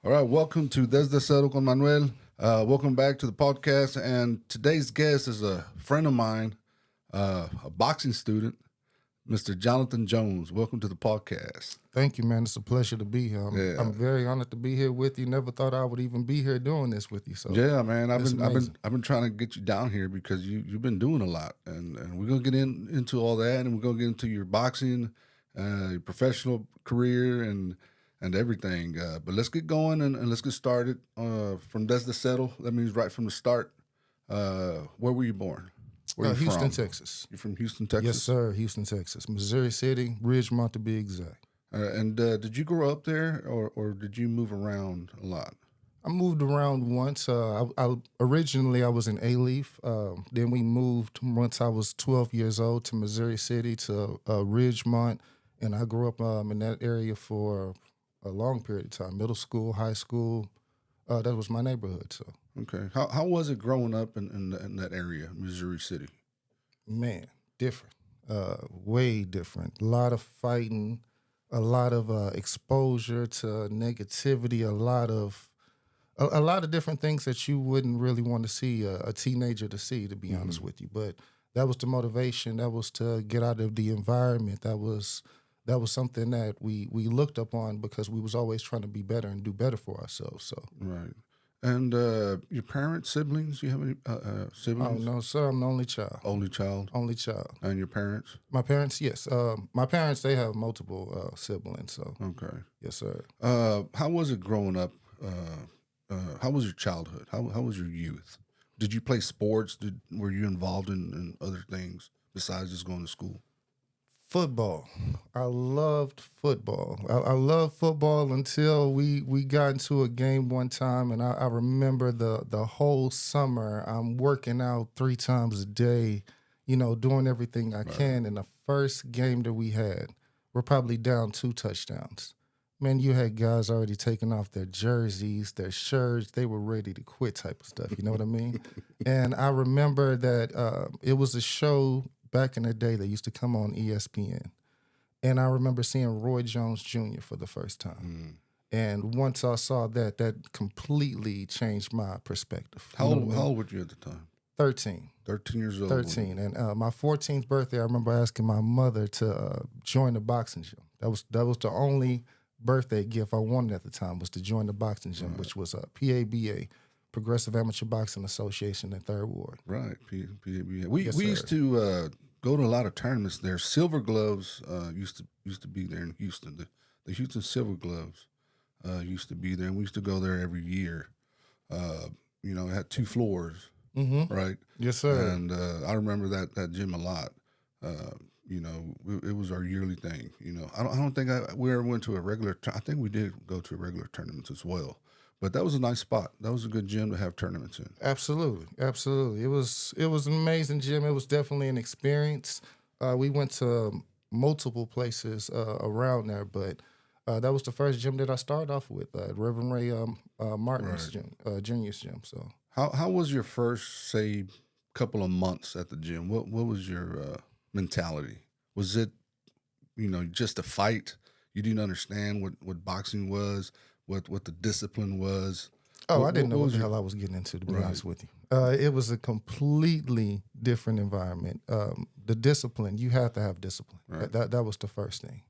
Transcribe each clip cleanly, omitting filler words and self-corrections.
All right, welcome to Desde Cero con Manuel. Welcome back to the podcast. And today's guest is a friend of mine, a boxing student, Mr. Jonathan Jones. Welcome to the podcast. Thank you, man. It's a pleasure to be here. Yeah, I'm very honored to be here with you. Never thought I would even be here doing this with you. So yeah, man. I've it's been, I've been, amazing. I've been trying to get you down here because you've been doing a lot, and we're gonna get into all that, and we're gonna get into your boxing, your professional career, and everything. But let's get going and let's get started from Desde Cero. That means right from the start. Where were you born? Where are you Houston, from? Texas. You're from Houston, Texas. Yes, sir. Houston, Texas. Missouri City, Ridgemont to be exact. And did you grow up there, or did you move around a lot? I moved around once. Originally I was in Alief. Then we moved once I was 12 years old to Missouri City to Ridgemont, and I grew up in that area for a long period of time. Middle school, high school. That was my neighborhood. So. Okay. How was it growing up in that area, Missouri City? Man, different, way different. A lot of fighting, a lot of exposure to negativity, a lot of different things that you wouldn't really want to see a teenager to see, to be honest with you. But that was the motivation. That was to get out of the environment. That was something that we looked upon because we was always trying to be better and do better for ourselves. So. Right. And your parents, siblings? You have any Oh siblings? no, sir! I'm the only child. Only child. Only child. And your parents? My parents, yes. My parents, they have multiple siblings. So. Okay. Yes, sir. How was it growing up? How was your childhood? How was your youth? Did you play sports? Were you involved in other things besides just going to school? Football. I loved football. I loved football until we got into a game one time, and I remember the whole summer I'm working out 3 times a day, doing everything I can. And the first game that we had, we're probably down 2 touchdowns. Man, you had guys already taking off their jerseys, their shirts. They were ready to quit type of stuff. You know what I mean? And I remember that it was a show back in the day that used to come on ESPN. And I remember seeing Roy Jones Jr. for the first time. And once I saw that, that completely changed my perspective. How old were you at the time? 13. 13 years old. 13. And my 14th birthday, I remember asking my mother to join the boxing gym. That was the only birthday gift I wanted at the time, was to join the boxing gym, which was a PABA, Progressive Amateur Boxing Association in Third Ward. Right. PABA. We Yes, used sir. to go to a lot of tournaments there. Silver Gloves used to be there in Houston. The Houston Silver Gloves used to be there, and we used to go there every year. It had 2 floors, right? Yes, sir. And I remember that gym a lot. It was our yearly thing. I don't think we ever went to a regular. I think we did go to regular tournaments as well. But that was a nice spot. That was a good gym to have tournaments in. Absolutely, absolutely. It was an amazing gym. It was definitely an experience. We went to multiple places around there, but that was the first gym that I started off with, Reverend Ray Martin's gym, Junior's gym. So How was your first, say, couple of months at the gym? What was your mentality? Was it, just a fight? You didn't understand what boxing was, what the discipline was. I didn't know what was the your hell I was getting into, to be Right. honest with you. It was a completely different environment. The discipline, you have to have discipline. Right. That was the first thing.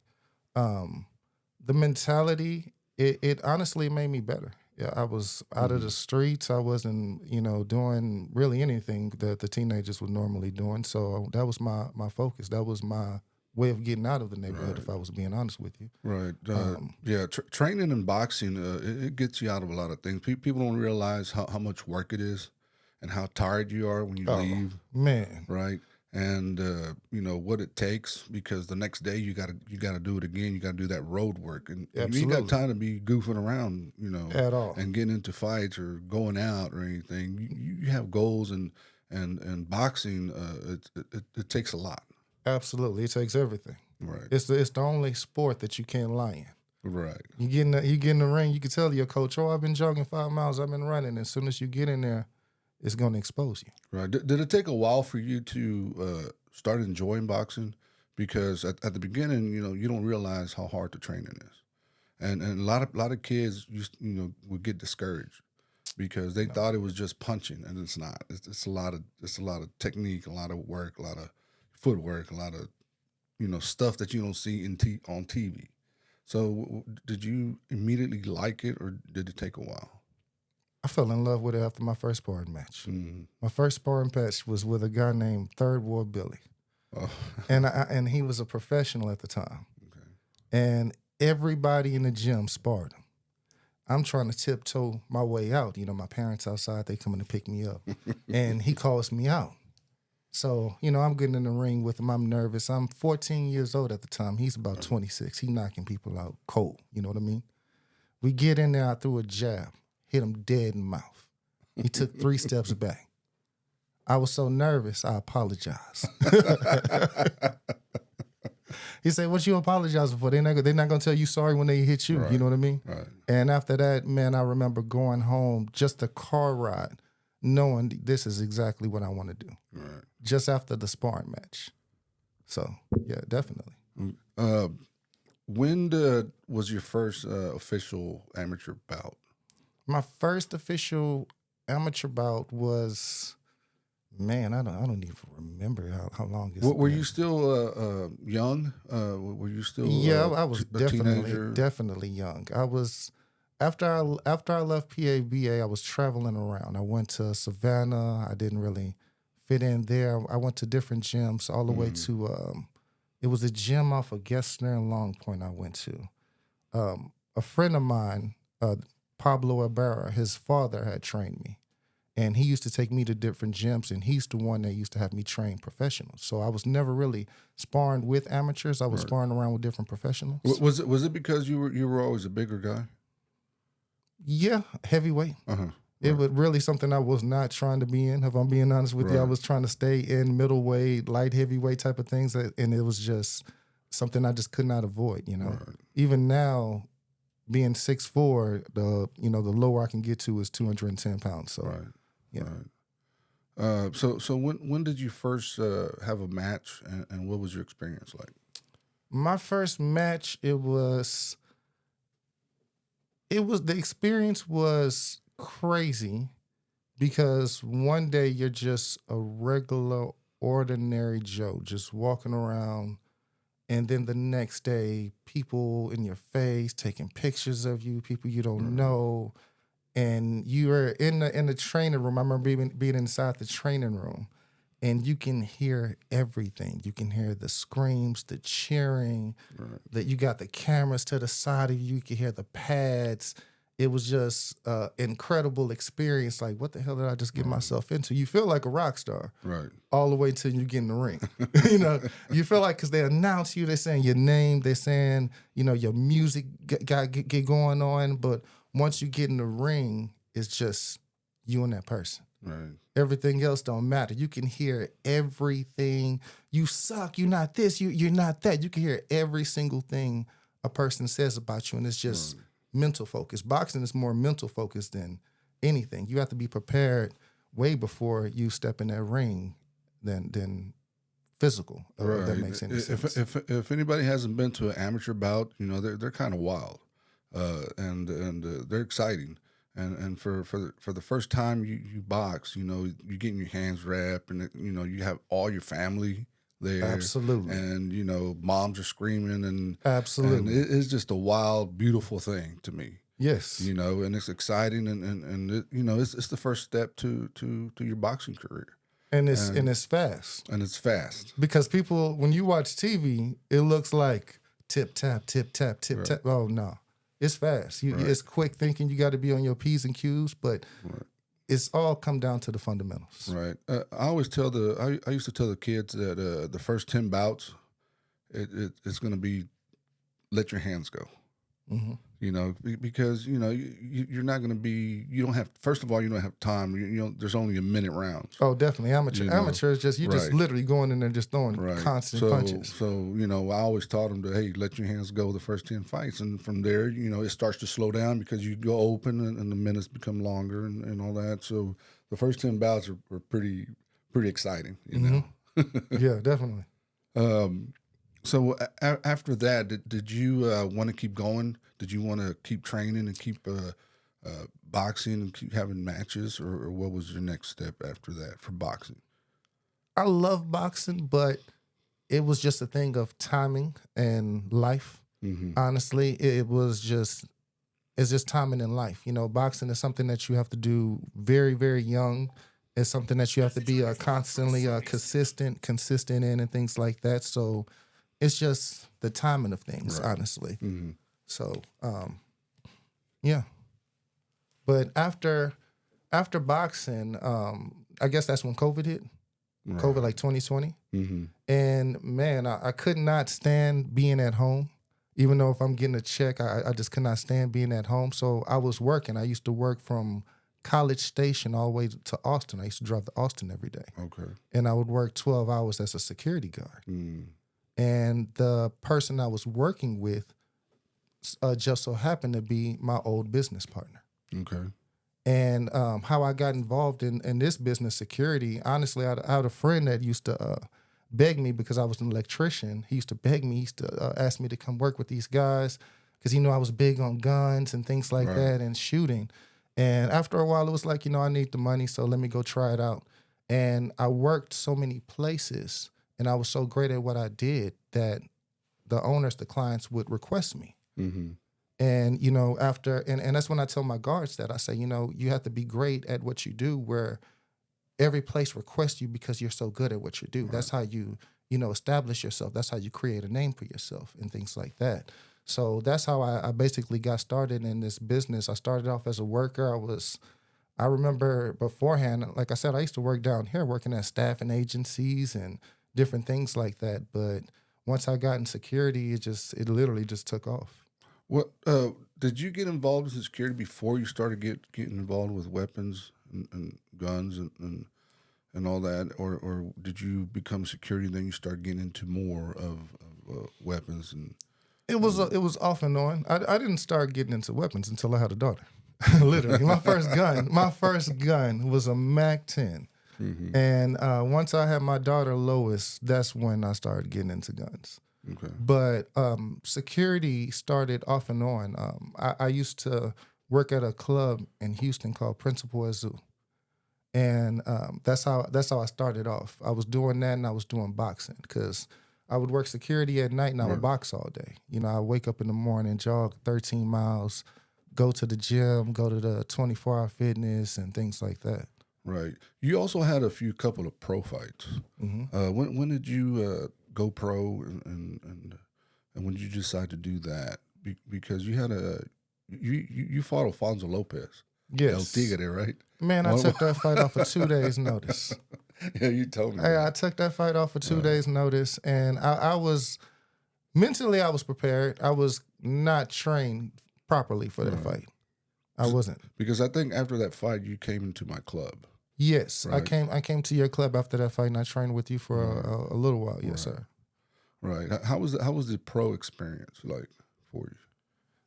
The mentality, it honestly made me better. Yeah, I was out of the streets. I wasn't, doing really anything that the teenagers were normally doing. So that was my focus. That was my way of getting out of the neighborhood, if I was being honest with you. Right. Yeah. Training in boxing, it gets you out of a lot of things. People don't realize how much work it is, and how tired you are when you leave. Man, Right. And what it takes, because the next day you gotta do it again. You gotta do that road work, and you ain't got absolutely. time to be goofing around, At all. and getting into fights or going out or anything. You have goals, and boxing, it takes a lot. Absolutely. It takes everything. Right. It's the only sport that you can't lie in. Right. You get in the ring, you can tell your coach, "Oh, I've been jogging 5 miles, I've been running." As soon as you get in there, it's going to expose you. Right. Did it take a while for you to start enjoying boxing? Because at the beginning, you don't realize how hard the training is. and a lot of kids would get discouraged because they thought it was just punching, and it's not. It's a lot of technique, a lot of work, a lot of footwork, a lot of stuff that you don't see on TV. So, did you immediately like it, or did it take a while? I fell in love with it after my first sparring match. Mm. My first sparring match was with a guy named Third Ward Billy, Oh, and he was a professional at the time. okay. And everybody in the gym sparred him. I'm trying to tiptoe my way out. My parents outside, they coming to pick me up. And he calls me out. So, I'm getting in the ring with him. I'm nervous. I'm 14 years old at the time. He's about 26. He knocking people out cold. You know what I mean? We get in there. I threw a jab, hit him dead in the mouth. He took 3 steps back. I was so nervous, I apologized. He said, "What you apologizing for? They're not going to tell you sorry when they hit you." Right. You know what I mean? Right. And after that, man, I remember going home, just a car ride, knowing this is exactly what I want to do. Right. Just after the sparring match. So, yeah, definitely. Uh, when was your first official amateur bout? My first official amateur bout was, man, I don't even remember how long it's Were been. you still young? Were you still Yeah, I was a teenager? definitely young. I was after I left PABA, I was traveling around. I went to Savannah. I didn't really fit in there. I went to different gyms all the way to it was a gym off of Gessner and Long Point I went to. A friend of mine, Pablo Ibarra, his father had trained me. And he used to take me to different gyms, and he's the one that used to have me train professionals. So I was never really sparring with amateurs. I was sparring around with different professionals. Was it because you were always a bigger guy? Yeah, heavyweight. Uh-huh. It was really something I was not trying to be in. If I'm being honest with you, I Right. was trying to stay in middleweight, light heavyweight type of things, and it was just something I just could not avoid. Right. Even now, being 6'4", the lower I can get to is 210 pounds. So Right. yeah. Right. So when did you first have a match, and what was your experience like? My first match, the experience was crazy because one day you're just a regular, ordinary Joe, just walking around, and then the next day, people in your face taking pictures of you, people you don't know, and you are in the training room. I remember being inside the training room, and you can hear everything. You can hear the screams, the cheering, that you got the cameras to the side of you. You can hear the pads. It was just an incredible experience. Like, what the hell did I just get myself into? You feel like a rock star Right. all the way till you get in the ring. You feel like, because they announce you, they're saying your name, they're saying, your music get going on. But once you get in the ring, it's just you and that person. Right. Everything else don't matter. You can hear everything. You suck. You're not this. You're not that. You can hear every single thing a person says about you, and it's just mental focus. Boxing is more mental focus than anything. You have to be prepared way before you step in that ring than physical. If that makes any sense. If anybody hasn't been to an amateur bout, they're kind of wild, and they're exciting. And for the first time you box, you're getting your hands wrapped, and you have all your family there. Absolutely. And moms are screaming, and Absolutely. and it's just a wild, beautiful thing to me. Yes. And it's exciting, and it's the first step to your boxing career. And it's fast. And it's fast. Because people, when you watch TV, it looks like tip tap, tip tap, tip tap. Oh no, it's fast. It's quick thinking. You got to be on your P's and Q's, but it's all come down to the fundamentals. Right. I always I used to tell the kids that the first 10 bouts, it's going to be let your hands go. Mm-hmm. Because you're not going to be. You don't have. First of all, you don't have time. There's only a minute rounds. Oh, definitely. Amateur is just just literally going in there just throwing constant punches. So I always taught them to, hey, let your hands go the first 10 fights, and from there, it starts to slow down because you go open and the minutes become longer and all that. So the first 10 bouts are pretty exciting. Yeah, definitely. So after that, did you want to keep going? Did you want to keep training and keep boxing and keep having matches, or what was your next step after that for boxing? I love boxing, but it was just a thing of timing and life. Hmm. Honestly, it was just it's just timing in life. You know, boxing is something that you have to do very, very young. It's something that you have to be constantly consistent in, and things like that. So it's just the timing of things, Right. honestly. Hmm. So yeah. But after boxing, I guess that's when COVID hit. COVID Right. like 2020. Hmm. And man, I could not stand being at home. Even though if I'm getting a check, I just could not stand being at home. So I was working. I used to work from College Station all the way to Austin. I used to drive to Austin every day. Okay. And I would work 12 hours as a security guard. Mm. And the person I was working with just so happened to be my old business partner. Okay. And how I got involved in this business security, honestly, I had a friend that used to beg me because I was an electrician. He used to beg me, he used to ask me to come work with these guys because he knew I was big on guns and things like Right. that and shooting. And after a while, it was like, I need the money, so let me go try it out. And I worked so many places and I was so great at what I did that the owners, the clients would request me. Hmm. And, after, and that's when I tell my guards that I say, you have to be great at what you do where every place requests you because you're so good at what you do. Right. That's how you establish yourself. That's how you create a name for yourself and things like that. So that's how I basically got started in this business. I started off as a worker. I remember beforehand, like I said, I used to work down here working at staffing agencies and different things like that. But once I got in security, it literally just took off. What did you get involved in security before you started getting involved with weapons and guns and all that, or did you become security and then you start getting into more of weapons and It was off and on. I didn't start getting into weapons until I had a daughter. Literally, my first gun was a Mac 10, hmm. and once I had my daughter Lois, that's when I started getting into guns. Okay. But security started off and on. I used to work at a club in Houston called Principal Azu, and that's how I started off. I was doing that, and I was doing boxing because I would work security at night, and I would Right. box all day. I wake up in the morning, jog 13 miles, go to the gym, go to the 24-hour fitness, and things like that. Right. You also had a few couple of pro fights. Hmm. When did you go pro and when did you decide to do that? Because you had you fought Alfonso Lopez, El Yes, Tigre, right? man, I One, took that fight off of 2 days' notice. yeah, you told me I that. took that fight off for two Right. days' notice, and I was mentally I was prepared. I was not trained properly for that Right. fight. I wasn't. Because I think after that fight, you came into my club, Yes, I right? came. I came to your club after that fight, and I trained with you for Right. a little while. Yes, Right. sir. Right. How was the pro experience like for you?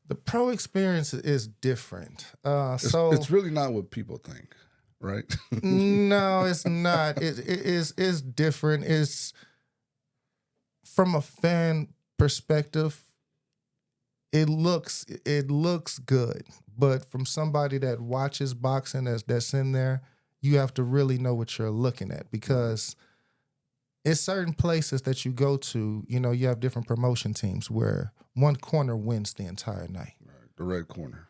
The pro experience is different. It's really not what people think, right? No, it's not. It's different. It's from a fan perspective. It looks good, but from somebody that watches boxing that's in there, you have to really know what you're looking at because it's certain places that you go to. You have different promotion teams where one corner wins the entire night. Right. The red corner.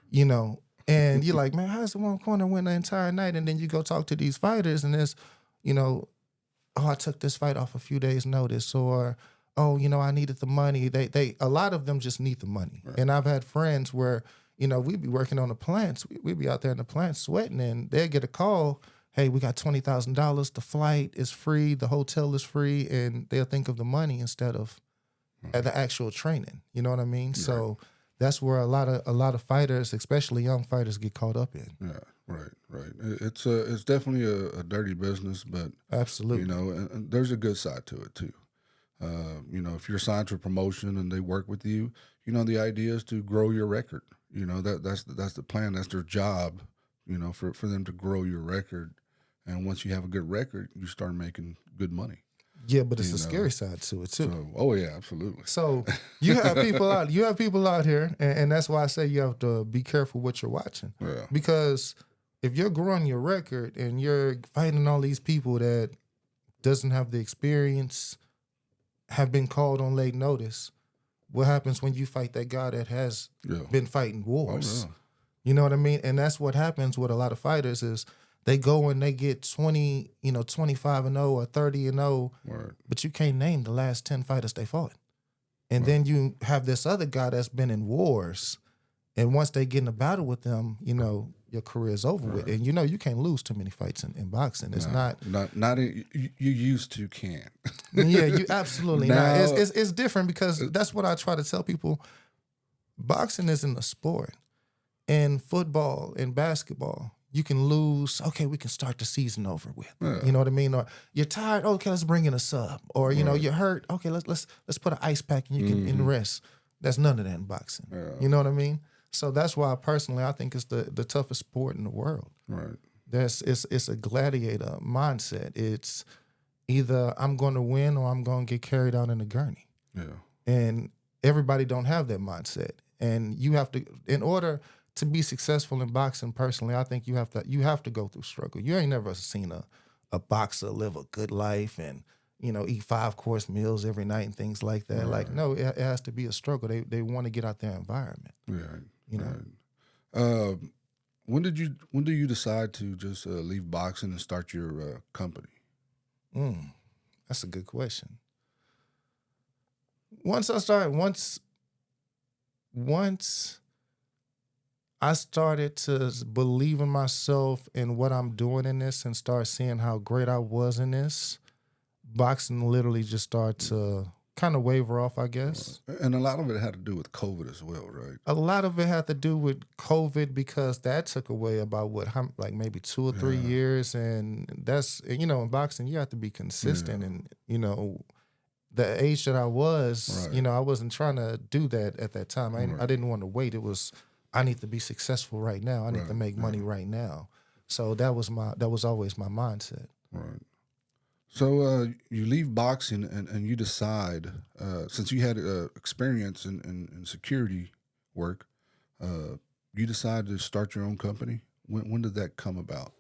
And you're like, man, how does the one corner win the entire night? And then you go talk to these fighters, and there's, you know, oh, I took this fight off a few days' notice, or oh, I needed the money. They a lot of them just need the money. Right. And I've had friends where, we'd be working on the plants. We'd be out there in the plants sweating, and they'd get a call. Hey, we got $20,000. The flight is free. The hotel is free, and they'll think of the money instead of the actual training. You know what I mean? Right. So that's where a lot of fighters, especially young fighters, get caught up in. Yeah. Right. Right. It's definitely a dirty business, but Absolutely. and there's a good side to it too. If you're signed to a promotion and they work with you, the idea is to grow your record. That's the plan. That's their job. For them to grow your record, and once you have a good record, you start making good money. Yeah, but it's You a know, scary side to it too. so oh yeah, absolutely. So you have people out here, and that's why I say you have to be careful what you're watching. Yeah, Because if you're growing your record and you're fighting all these people that doesn't have the experience, have been called on late notice, what happens when you fight that guy that has yeah, been fighting oh wars? yeah, You know what I mean? And that's what happens with a lot of fighters is they go and they get 20, 25-0 or 30-0, right, but you can't name the last 10 fighters they fought. And right, then you have this other guy that's been in wars. And once they get in a battle with them, your career is over with. And you can't lose too many fights in boxing. It's no, not. not you used to can. Yeah, you absolutely not. Now- It's different because that's what I try to tell people. Boxing isn't a sport. In football and basketball, you can lose. Okay, we can start the season over with. Yeah. You know what I mean? Or you're tired. Okay, let's bring in a sub. Or Right. you're hurt. Okay, let's put an ice pack and you can in rest. There's none of that in boxing. Yeah. You know what I mean? So that's why personally I think it's the toughest sport in the world. Right, It's a gladiator mindset. It's either I'm going to win or I'm going to get carried out in a gurney. yeah, And everybody don't have that mindset. And you have to, in order to be successful in boxing, personally, I think you have to go through struggle. You ain't never seen a boxer live a good life and eat 5-course meals every night and things like that. Right. Like, no, it has to be a struggle. They want to get out their environment. yeah. You know? Right. When did you decide to just leave boxing and start your company? That's a good question. Once I started to believe in myself and what I'm doing in this and start seeing how great I was in this, boxing literally just started to kind of waver off, I guess. And a lot of it had to do with COVID as well, right? A lot of it had to do with COVID because that took away about maybe 2 or 3 years. And that's, in boxing, you have to be consistent. And, the age that I was, Right. I wasn't trying to do that at that time. I Right. didn't want to wait. It was, I need to be successful right now. I need to Right, make money right now. So that was always my mindset. Right. So you leave boxing and you decide, since you had experience in security work, you decide to start your own company. When did that come about?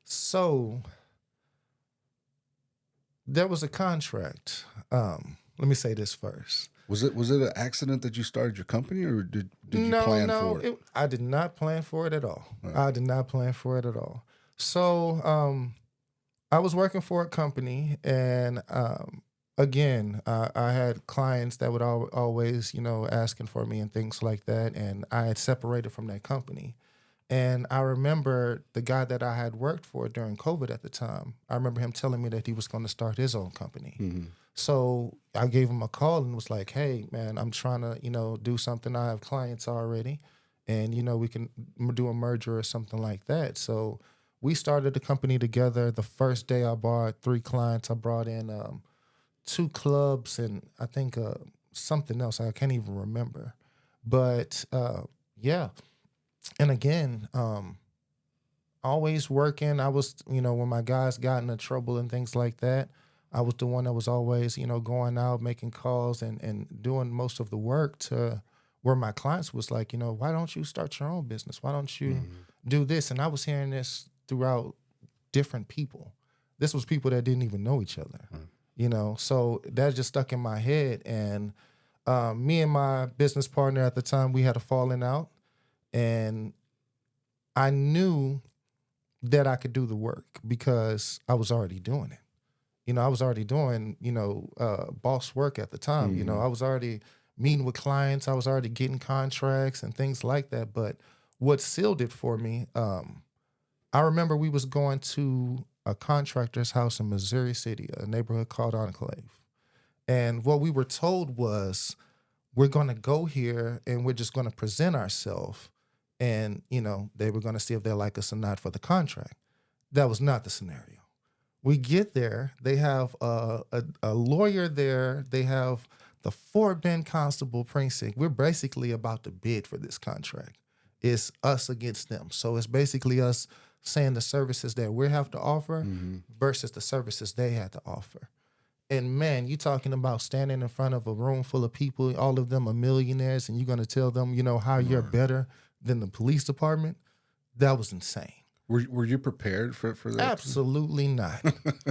So there was a contract. Let me say this first. Was it an accident that you started your company, or did you plan for it? I did not plan for it at all. I did not plan for it at all. So I was working for a company, and again, I had clients that would always, asking for me and things like that, and I had separated from that company. And I remember the guy that I had worked for during COVID at the time, I remember him telling me that he was going to start his own company. Mhm. So I gave him a call and was like, hey, man, I'm trying to, do something. I have clients already. And, we can do a merger or something like that. So we started the company together. The first day I bought 3 clients. I brought in 2 clubs and I think something else. I can't even remember. But yeah. And again, always working. I was, when my guys got into trouble and things like that, I was the one that was always, going out, making calls and doing most of the work to where my clients was like, why don't you start your own business? Why don't you do this? And I was hearing this throughout different people. This was people that didn't even know each other, so that just stuck in my head. And me and my business partner at the time, we had a falling out. And I knew that I could do the work because I was already doing it. I was already doing, boss work at the time. I was already meeting with clients. I was already getting contracts and things like that. But what sealed it for me, I remember we was going to a contractor's house in Missouri City, a neighborhood called Enclave. And what we were told was, we're going to go here and we're just going to present ourselves. And, they were going to see if they like us or not for the contract. That was not the scenario. We get there, they have a lawyer there, they have the Fort Bend Constable Precinct. We're basically about to bid for this contract. It's us against them. So it's basically us saying the services that we have to offer versus the services they had to offer. And man, you talking about standing in front of a room full of people, all of them are millionaires, and you're going to tell them, how you're Right. better than the police department? That was insane. Were you prepared for that? Absolutely not.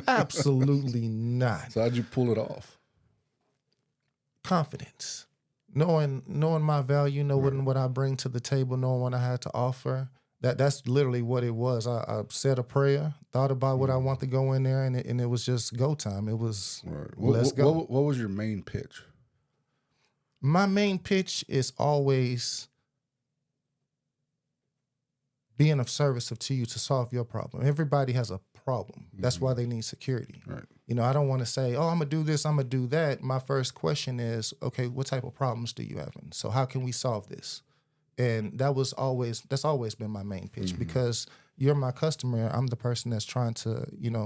Absolutely not. So how'd you pull it off? Confidence. Knowing my value, knowing what I bring to the table, knowing what I had to offer. That's literally what it was. I said a prayer, thought about what I want to go in there, and it was just go time. It was Right. let's go. What was your main pitch? My main pitch is always being of service to you to solve your problem. Everybody has a problem. That's why they need security. Right. I don't want to say, oh, I'm going to do this, I'm going to do that. My first question is, okay, what type of problems do you have? And so how can we solve this? And that's always been my main pitch, because you're my customer. I'm the person that's trying to,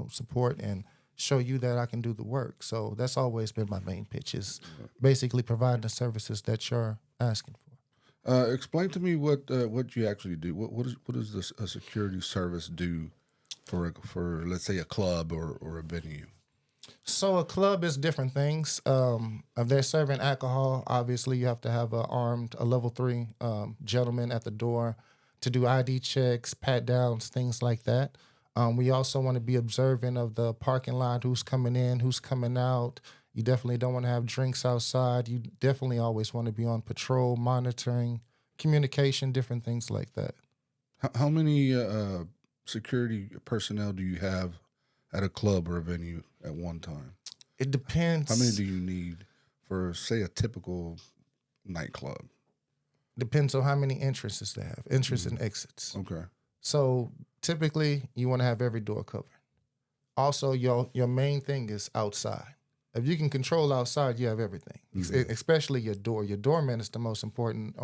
support and show you that I can do the work. So that's always been my main pitch, is basically providing the services that you're asking for. Explain to me what you actually do. What does this a security service do for let's say a club or a venue? So a club is different things. If they're serving alcohol, obviously you have to have a level 3 gentleman at the door to do ID checks, pat downs, things like that. We also want to be observant of the parking lot, who's coming in, who's coming out. You definitely don't want to have drinks outside. You definitely always want to be on patrol, monitoring, communication, different things like that. How many security personnel do you have at a club or a venue at one time? It depends. How many do you need for, say, a typical nightclub? Depends on how many entrances they have, entrance and exits. Okay. So typically you want to have every door covered. Also, your main thing is outside. If you can control outside, you have everything, especially your door. Your doorman is the most important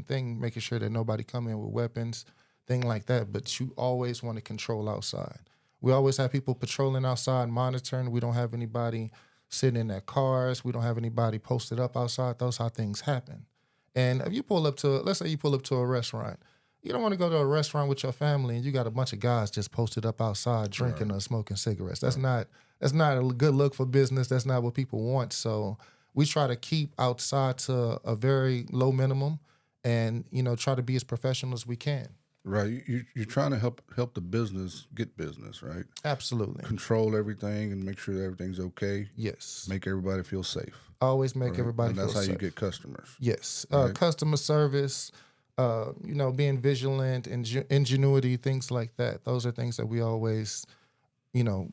thing, making sure that nobody come in with weapons, thing like that. But you always want to control outside. We always have people patrolling outside, monitoring. We don't have anybody sitting in their cars. We don't have anybody posted up outside. Those how things happen. And if you let's say you pull up to a restaurant, you don't want to go to a restaurant with your family and you got a bunch of guys just posted up outside drinking or smoking cigarettes. That's not a good look for business. That's not what people want. So we try to keep outside to a very low minimum, and try to be as professional as we can. Right. You're trying to help the business get business, right? Absolutely. Control everything and make sure that everything's okay. Yes. Make everybody feel safe. Always make Right? everybody And feel that's how safe. you get customers. Yes. Right. Customer service, being vigilant, ingenuity, things like that. Those are things that we always,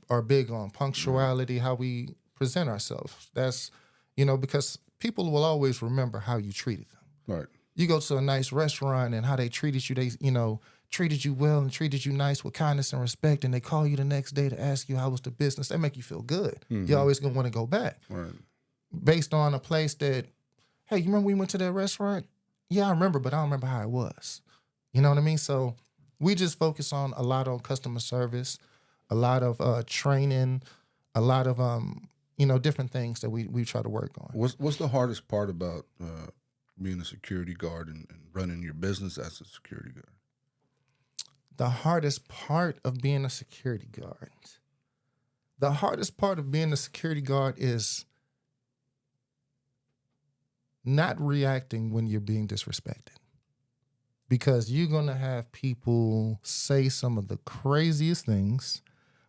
are big on. Punctuality, how we present ourselves. That's, because people will always remember how you treated them. Right. You go to a nice restaurant and how they treated you, they, treated you well and treated you nice with kindness and respect, and they call you the next day to ask you how was the business. That make you feel good. You're always going to want to go back. Right. Based on a place that, hey, you remember we went to that restaurant? Yeah, I remember, but I don't remember how it was. You know what I mean? So we just focus on a lot on customer service, a lot of training, a lot of different things that we try to work on. What's the hardest part about being a security guard and running your business as a security guard? The hardest part of being a security guard. The hardest part of being a security guard is not reacting when you're being disrespected. Because you're going to have people say some of the craziest things.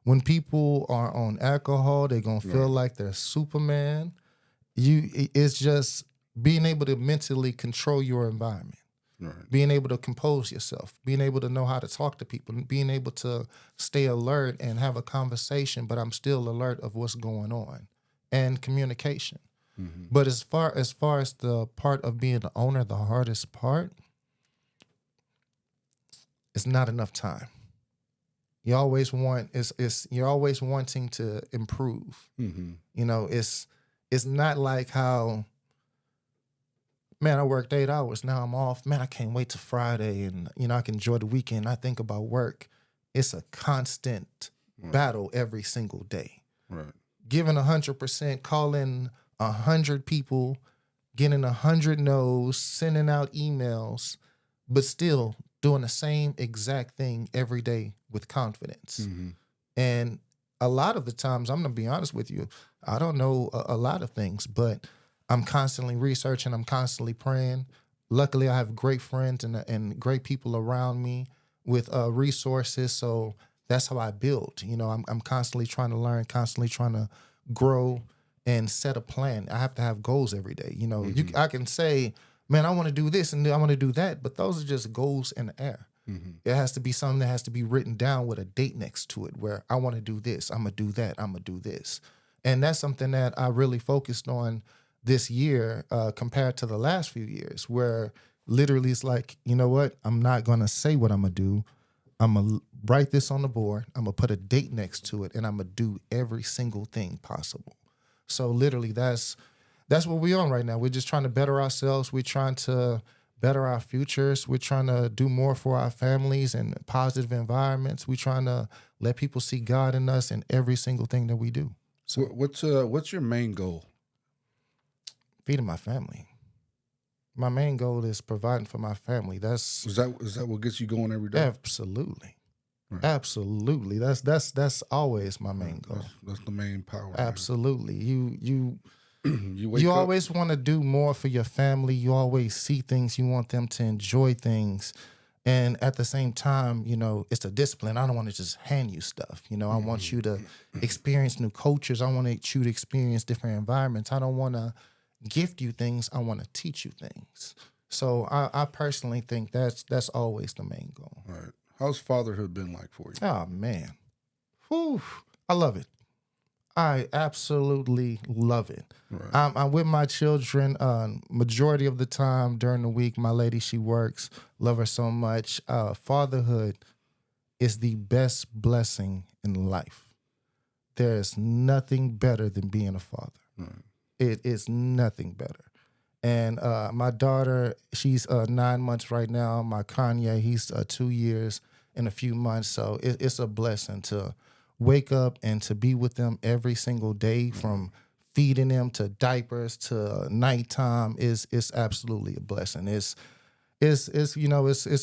When people are on alcohol, they're going to feel like they're Superman. It's just being able to mentally control your environment. Right. Being able to compose yourself, being able to know how to talk to people, being able to stay alert and have a conversation, but I'm still alert of what's going on, and communication. But as far as the part of being the owner, the hardest part, it's not enough time. You always want you're always wanting to improve. It's not like how, man, I worked 8 hours, now I'm off. Man, I can't wait till Friday and I can enjoy the weekend. I think about work. It's a constant battle every single day. Right. Giving 100%, calling 100 people, getting 100 no's, sending out emails, but still doing the same exact thing every day with confidence. And a lot of the times, I'm going to be honest with you, I don't know a lot of things, but I'm constantly researching. I'm constantly praying. Luckily, I have great friends and great people around me with resources. So that's how I build. I'm constantly trying to learn, constantly trying to grow and set a plan. I have to have goals every day. I can say, man, I want to do this and I want to do that, but those are just goals in the air. It has to be something that has to be written down with a date next to it where I want to do this, I'm going to do that, I'm going to do this. And that's something that I really focused on this year compared to the last few years, where literally it's like, you know what? I'm not going to say what I'm going to do. I'm going to write this on the board. I'm going to put a date next to it, and I'm going to do every single thing possible. So literally that's what we're on right now. We're just trying to better ourselves. We're trying to better our futures. We're trying to do more for our families and positive environments. We're trying to let people see God in us in every single thing that we do. So What's your main goal? feeding my family. My main goal is providing for my family. That's Is that what gets you going every day? absolutely, Right. absolutely. That's always my main goal. That's the main power. Absolutely. You You wake you up. always want to do more for your family. You always see things. You want them to enjoy things. And at the same time, it's a discipline. I don't want to just hand you stuff. I want you to experience new cultures. I want you to experience different environments. I don't want to gift you things. I want to teach you things. So I personally think that's always the main goal. All right. How's fatherhood been like for you? Oh, man. Whew. I love it. I absolutely love it. Right. I'm with my children majority of the time during the week. My lady, she works. Love her so much. Fatherhood is the best blessing in life. There is nothing better than being a father. Right. It is nothing better. And my daughter, she's 9 months right now. My Kanye, he's 2 years and a few months. So it's a blessing to wake up and to be with them every single day, from feeding them to diapers to nighttime. Is absolutely a blessing. It's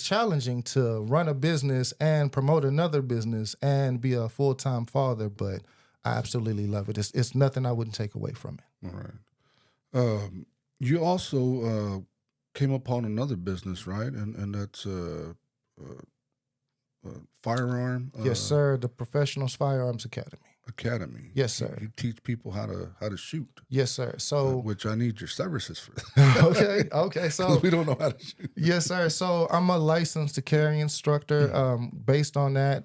challenging to run a business and promote another business and be a full-time father, but I absolutely love it. It's nothing I wouldn't take away from it. All right. You also came upon another business, right? And that's firearm. Yes, sir. The Professionals Firearms Academy. Academy. Yes, sir. You teach people how to shoot. Yes, sir. So Which I need your services for that. okay. 'Cause So we don't know how to shoot. yes, sir. So I'm a licensed to carry instructor. Based on that,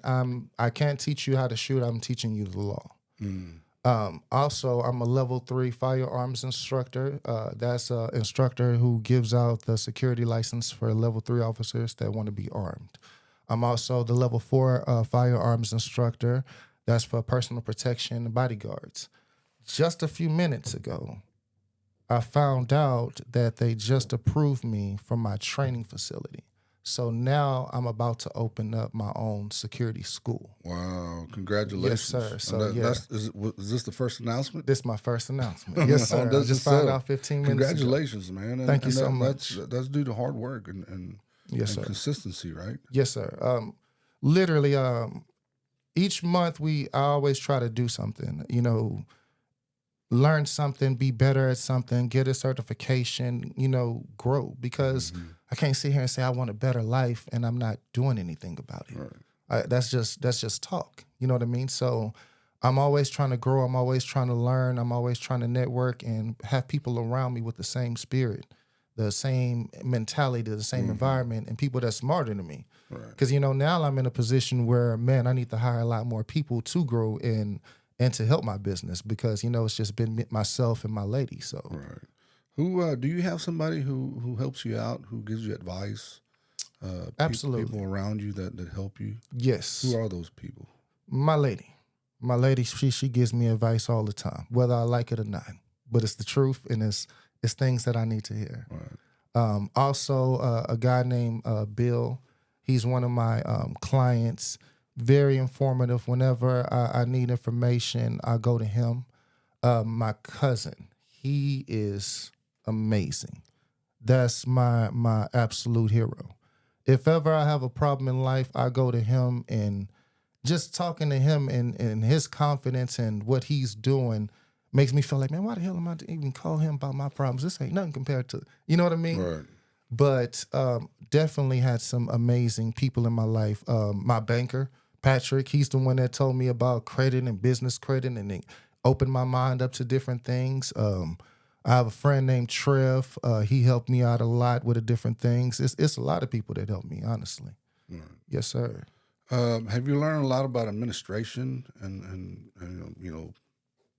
I can't teach you how to shoot. I'm teaching you the law. Mm. Also, I'm a level 3 firearms instructor. That's an instructor who gives out the security license for level 3 officers that want to be armed. I'm also the level 4 firearms instructor. That's for personal protection and bodyguards. Just a few minutes ago, I found out that they just approved me for my training facility. So now I'm about to open up my own security school. Wow! Congratulations. sir. And So, yeah. is this the first announcement? This is my first announcement. Yes, sir. I That's just what's found up. out 15 minutes ago. Congratulations, man. And, Thank you and so that- much. That's due to hard work and Yes, and sir. consistency, right? Yes, sir. Literally, each month I always try to do something. Learn something, be better at something, get a certification. Grow, because I can't sit here and say I want a better life and I'm not doing anything about it. Right. That's just talk. You know what I mean? So I'm always trying to grow. I'm always trying to learn. I'm always trying to network and have people around me with the same spirit, the same mentality, the same environment, and people that's smarter than me. Right. Because now I'm in a position where, man, I need to hire a lot more people to grow and to help my business, because it's just been myself and my lady. So Right. Who do you have somebody who helps you out, who gives you advice? Absolutely. People around you that help you. yes, Who are those people? my lady, she gives me advice all the time, whether I like it or not. But it's the truth, and it's things that I need to hear. Right. Also, a guy named Bill. He's one of my clients. Very informative. Whenever I need information, I go to him. My cousin, he is amazing. That's my absolute hero. If ever I have a problem in life, I go to him, and just talking to him and his confidence and what he's doing makes me feel like, man, why the hell am I to even call him about my problems? This ain't nothing compared to, you know what I mean? Right. But definitely had some amazing people in my life. My banker, Patrick, he's the one that told me about credit and business credit, and it opened my mind up to different things. I have a friend named Trev. He helped me out a lot with the different things. It's a lot of people that helped me, honestly. Right. Yes, sir. Have you learned a lot about administration and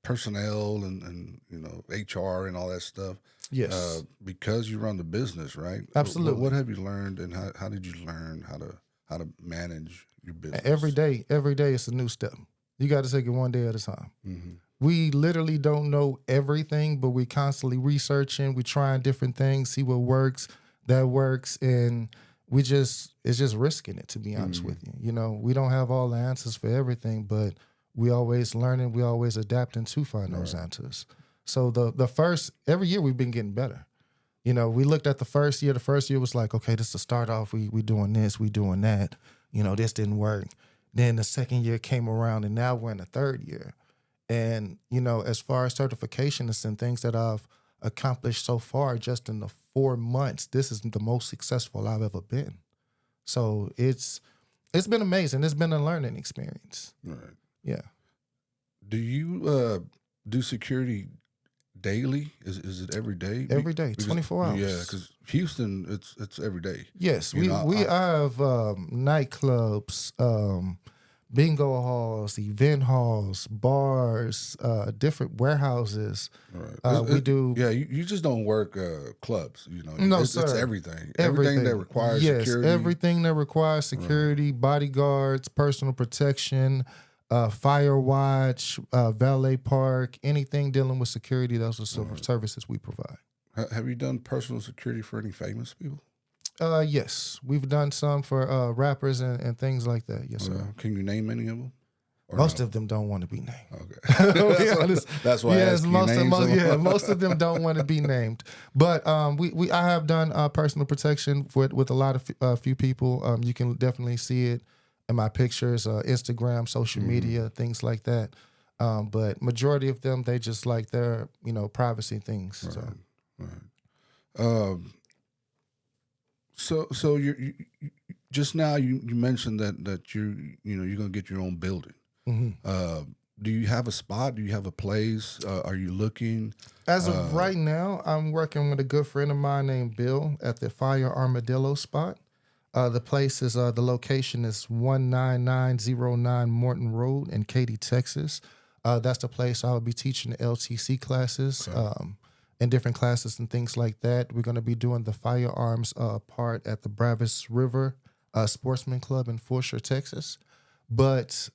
personnel and HR and all that stuff? Yes, Because you run the business, right? absolutely. What have you learned, and how did you learn how to manage your business? Every day it's a new step. You got to take it one day at a time. Mm-hmm. We literally don't know everything, but we constantly researching. We trying different things, see what works, that works, and it's just risking it. To be honest with you, we don't have all the answers for everything, but we always learning, we always adapting to find those answers. So the first every year we've been getting better. We looked at the first year. The first year was like, okay, this is the start off. We doing this, we doing that. This didn't work. Then the second year came around, and now we're in the third year. And, as far as certifications and things that I've accomplished so far, just in the 4 months, this is the most successful I've ever been. So it's been amazing. It's been a learning experience. Right. Yeah. Do you do security daily? Is it every day? Every day, 24 hours. Yeah, because Houston, it's every day. Yes, You we know, we have nightclubs, bingo halls, event halls, bars, different warehouses. Right. We do. Yeah, you just don't work clubs. No, it's sir. everything. Everything that requires yes, security. everything that requires security, bodyguards, personal protection, fire watch, valet park, anything dealing with security. Those are some services we provide. Have you done personal security for any famous people? Yes, we've done some for rappers and things like that. Yes, sir. Can you name any of them? Or Most no? of them don't want to be named. Okay. That's why I asked you most names most of them don't want to be named. But I have done personal protection with a lot of few people. You can definitely see it in my pictures, Instagram, social media, things like that. But majority of them, they just like their privacy things. Right. So you just now you mentioned that you're gonna get your own building. Do you have a spot? Do you have a place? Are you looking? As of right now, I'm working with a good friend of mine named Bill at the Fire Armadillo spot. The place is the location is 19909 Morton Road in Katy, Texas. That's the place I will be teaching the LTC classes. And different classes and things like that. We're going to be doing the firearms part at the Bravis River Sportsman Club in Fulshire, Texas. But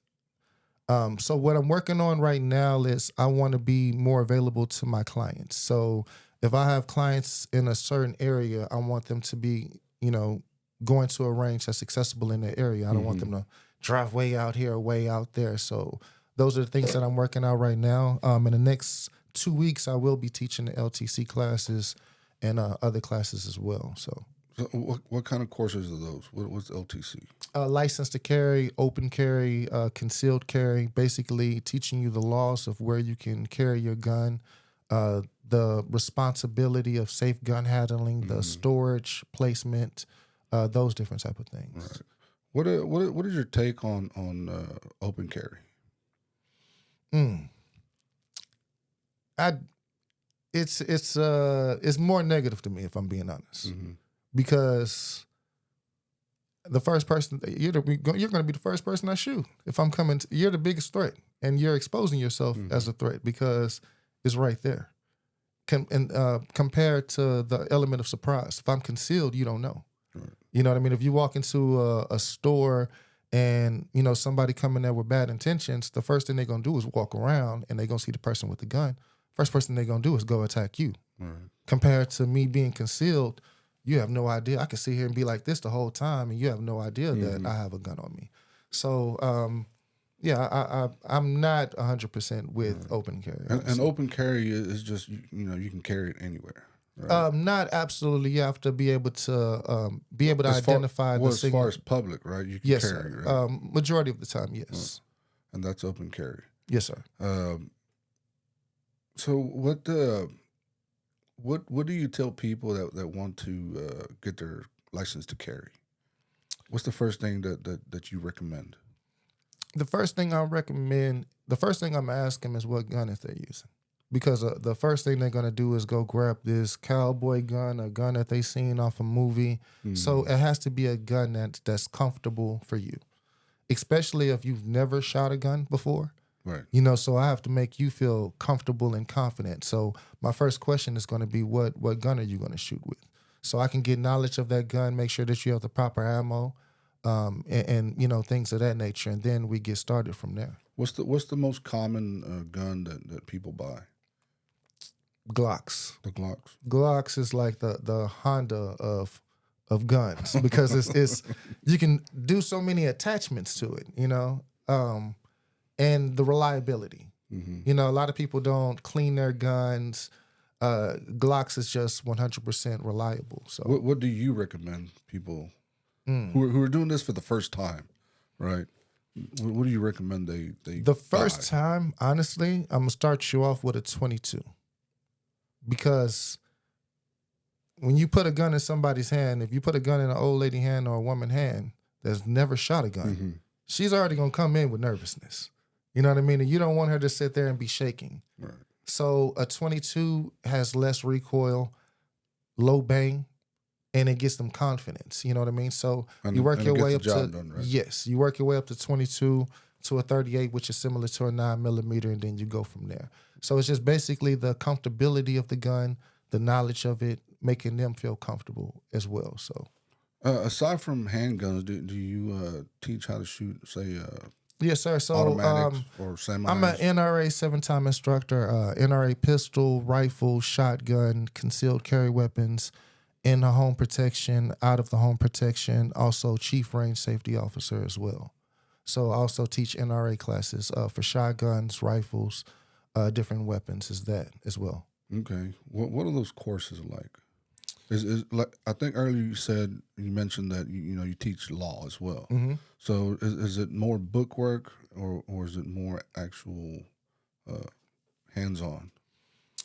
so what I'm working on right now is I want to be more available to my clients. So if I have clients in a certain area, I want them to be, going to a range that's accessible in the area. I don't want them to drive way out here or way out there. So those are the things that I'm working out right now. In the next 2 weeks, I will be teaching the LTC classes and other classes as well. So what kind of courses are those? What's LTC? License to carry, open carry, concealed carry, basically teaching you the laws of where you can carry your gun, the responsibility of safe gun handling, the storage, placement, those different type of things. Right. What is your take on open carry? It's more negative to me, if I'm being honest, because the first person you're going to be the first person I shoot if I'm coming. You're the biggest threat, and you're exposing yourself as a threat because it's right there. Compared to the element of surprise, if I'm concealed, you don't know. Right. You know what I mean? If you walk into a store and somebody coming there with bad intentions, the first thing they're gonna do is walk around and they're gonna see the person with the gun. First person they're gonna do is go attack you. Right. Compared to me being concealed, you have no idea. I can sit here and be like this the whole time, and you have no idea that I have a gun on me. So, I'm not 100% with open carry. And open carry is just you can carry it anywhere. Right? Not absolutely. You have to be able to identify the signal. As far as public, right? You can yes, carry, sir. Right? Majority of the time, yes. And that's open carry. Yes, sir. So what do you tell people that want to get their license to carry? What's the first thing that you recommend? The first thing I recommend, the first thing I'm asking is what gun is they using. Because the first thing they're gonna do is go grab this cowboy gun, a gun that they seen off a movie. So Mm, it has to be a gun that's comfortable for you, especially if you've never shot a gun before. right. So I have to make you feel comfortable and confident. So my first question is going to be, what gun are you going to shoot with? So I can get knowledge of that gun, make sure that you have the proper ammo, and things of that nature, and then we get started from there. What's the most common gun that people buy? Glocks. The Glocks. Glocks is like the Honda of guns because it's you can do so many attachments to it, and the reliability. Hmm. A lot of people don't clean their guns. Glocks is just 100% reliable. So What do you recommend people mm. who are doing this for the first time, right? What do you recommend they The buy? first time, honestly, I'm gonna start you off with a 22 because when you put a gun in somebody's hand, if you put a gun in an old lady hand or a woman hand that's never shot a gun, Hmm. she's already gonna come in with nervousness. You know what I mean? And you don't want her to sit there and be shaking. Right. So a 22 has less recoil, low bang, and it gets them confidence. You know what I mean? So And you work and your it gets way the up job to done, right? yes, you work your way up to 22 to a 38, which is similar to a 9mm, and then you go from there. So it's just basically the comfortability of the gun, the knowledge of it, making them feel comfortable as well. So Aside from handguns, do you teach how to shoot, say, yes, sir. So automatics or I'm an semis? NRA 7-time instructor. NRA pistol, rifle, shotgun, concealed carry weapons, in the home protection, out of the home protection, also chief range safety officer as well. So I also teach NRA classes for shotguns, rifles, different weapons is that as well. Okay. What are those courses like? Is like I think earlier you mentioned that you teach law as well. Hmm. So is it more book work or is it more actual uh, hands on?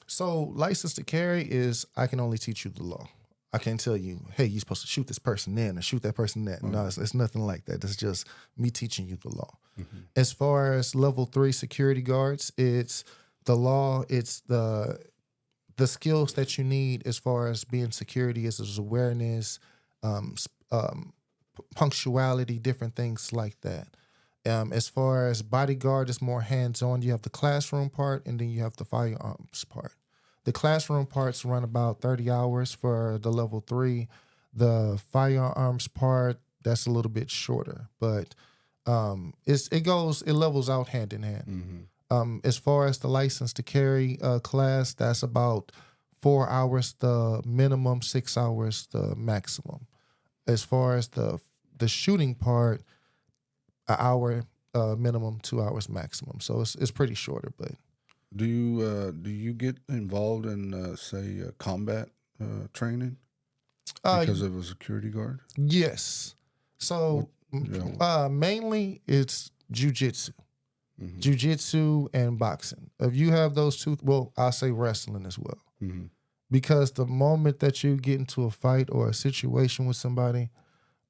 So license to carry is I can only teach you the law. I can't tell you, hey, you're supposed to shoot this person then or shoot that person that. No, it's nothing like that. It's just me teaching you the law. Hmm. As far as level 3 security guards, it's the law, it's the skills that you need as far as being security is awareness, um, punctuality, different things like that. As far as bodyguard, it's more hands-on. You have the classroom part, and then you have the firearms part. The classroom parts run about 30 hours for the level 3. The firearms part, that's a little bit shorter, but it levels out hand in hand. Hmm. As far as the license to carry class, that's about 4 hours the minimum, 6 hours the maximum. As far as the shooting part, an hour minimum, 2 hours maximum. So it's pretty shorter, but Do you get involved in say combat training uh, because of a security guard? yes. What? So Yeah. mainly it's jujitsu, Hmm. jujitsu and boxing. If you have those two, well, I'll say wrestling as well. Hmm. Because the moment that you get into a fight or a situation with somebody,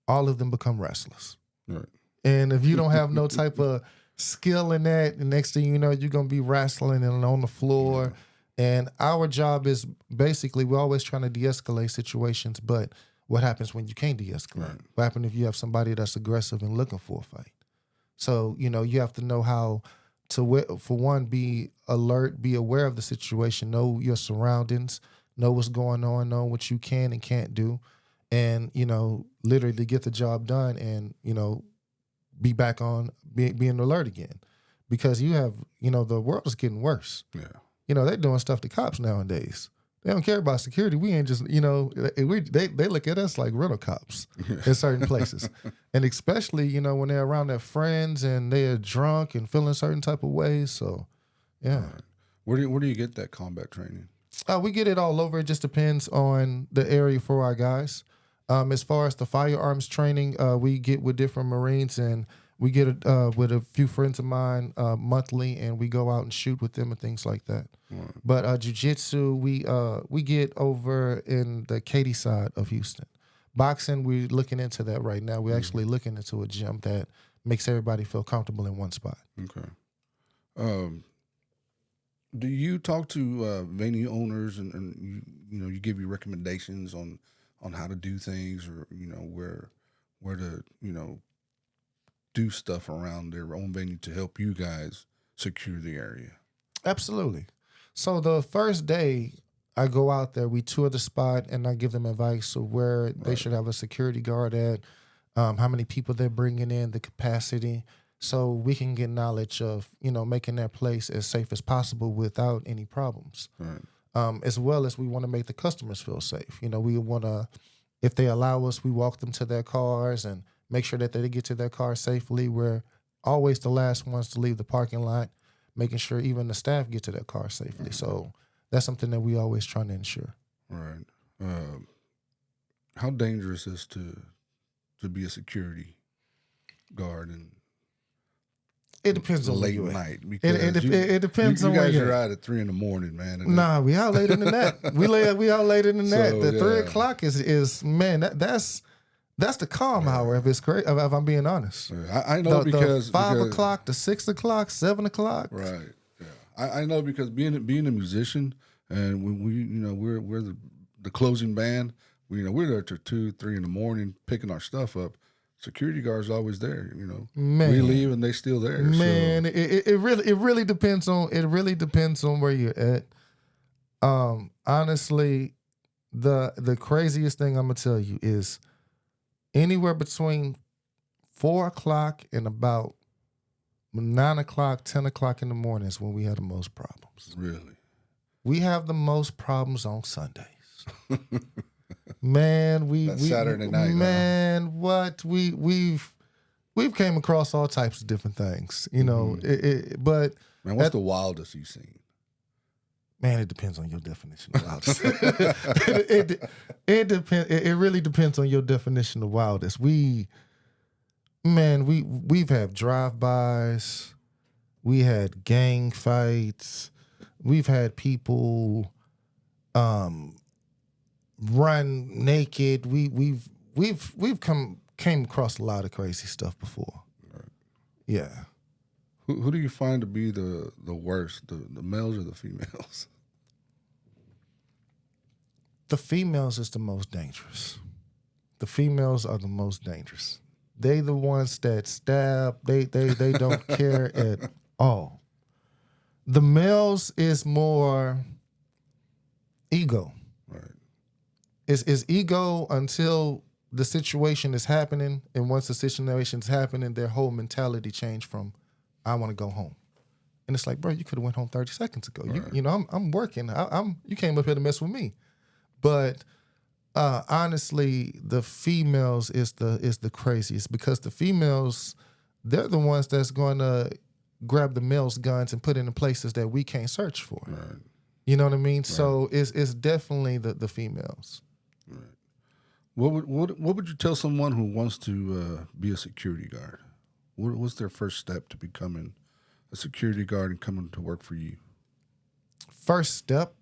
all of them become wrestlers. Right. And if you don't have no type of skill in that, the next thing you know, you're gonna be wrestling and on the floor. And our job is basically we're always trying to de-escalate situations, but what happens when you can't de-escalate? Right. What happens if you have somebody that's aggressive and looking for a fight? So, you have to know how to, for one, be alert, be aware of the situation, know your surroundings, know what's going on, know what you can and can't do, and, literally get the job done and, be back on being alert again. Because the world is getting worse. Yeah. They're doing stuff to cops nowadays. They don't care about security. We ain't just, they look at us like rental cops in certain places. And especially, when they're around their friends and they're drunk and feeling certain type of ways. So, yeah. Right. Where do you get that combat training? We get it all over. It just depends on the area for our guys. As far as the firearms training, we get with different Marines and We get it with a few friends of mine monthly, and we go out and shoot with them and things like that. Right. But jiu-jitsu, we get over in the Katy side of Houston. Boxing, we're looking into that right now. We're actually looking into a gym that makes everybody feel comfortable in one spot. Okay. Do you talk to venue owners and you give you recommendations on how to do things, or where to do stuff around their own venue to help you guys secure the area? Absolutely. So the first day I go out there, we tour the spot, and I give them advice of where they should have a security guard at, how many people they're bringing in, the capacity, so we can get knowledge of, making that place as safe as possible without any problems. Right. As well as we want to make the customers feel safe. We want to, if they allow us, we walk them to their cars and make sure that they get to their car safely. We're always the last ones to leave the parking lot, making sure even the staff get to their car safely. Right. So that's something that we always trying to ensure. Right. How dangerous is to be a security guard and It depends on late where you at. night? Because It depends on you where guys you're are at. out at 3 a.m, man. And Nah, we out later than that. We out later than that. So, The 3 yeah. o'clock is man. That's the calm hour. If it's great, if I'm being honest. I know The because 5 o'clock, the 6 o'clock, 7 o'clock. Right. Yeah. I know because being a musician, and when we're the closing band, we're there till 2, 3 in the morning picking our stuff up. Security guards always there. Man. We leave and they still there. Man, So, it really depends on where you're at. Honestly, the craziest thing I'm gonna tell you is anywhere between 4 o'clock and about 9 o'clock, 10 o'clock in the morning is when we have the most problems. really. We have the most problems on Sundays. Man, That's Saturday night, huh? Man, what we've came across all types of different things, but Man, what's the wildest you've seen? man, it depends on your definition of wildest. It really depends on your definition of wildest. We've had drive-bys, we had gang fights, we've had people run naked. We've came across a lot of crazy stuff before. Right. Yeah. Who do you find to be the worst, the males or the females? The females is the most dangerous. The females are the most dangerous. They the ones that stab. They don't care at all. The males is more ego. Right. Is ego until the situation is happening, and once the situation's happening, their whole mentality changed from I want to go home. And it's like, bro, you could have went home 30 seconds ago. Right. I'm working. You came up here to mess with me. But honestly, the females is the craziest, because the females, they're the ones that's going to grab the males' guns and put it in places that we can't search for. Right. You know what I mean? Right. So it's definitely the females. Right. What would you tell someone who wants to be a security guard? What's their first step to becoming a security guard and coming to work for you? First step,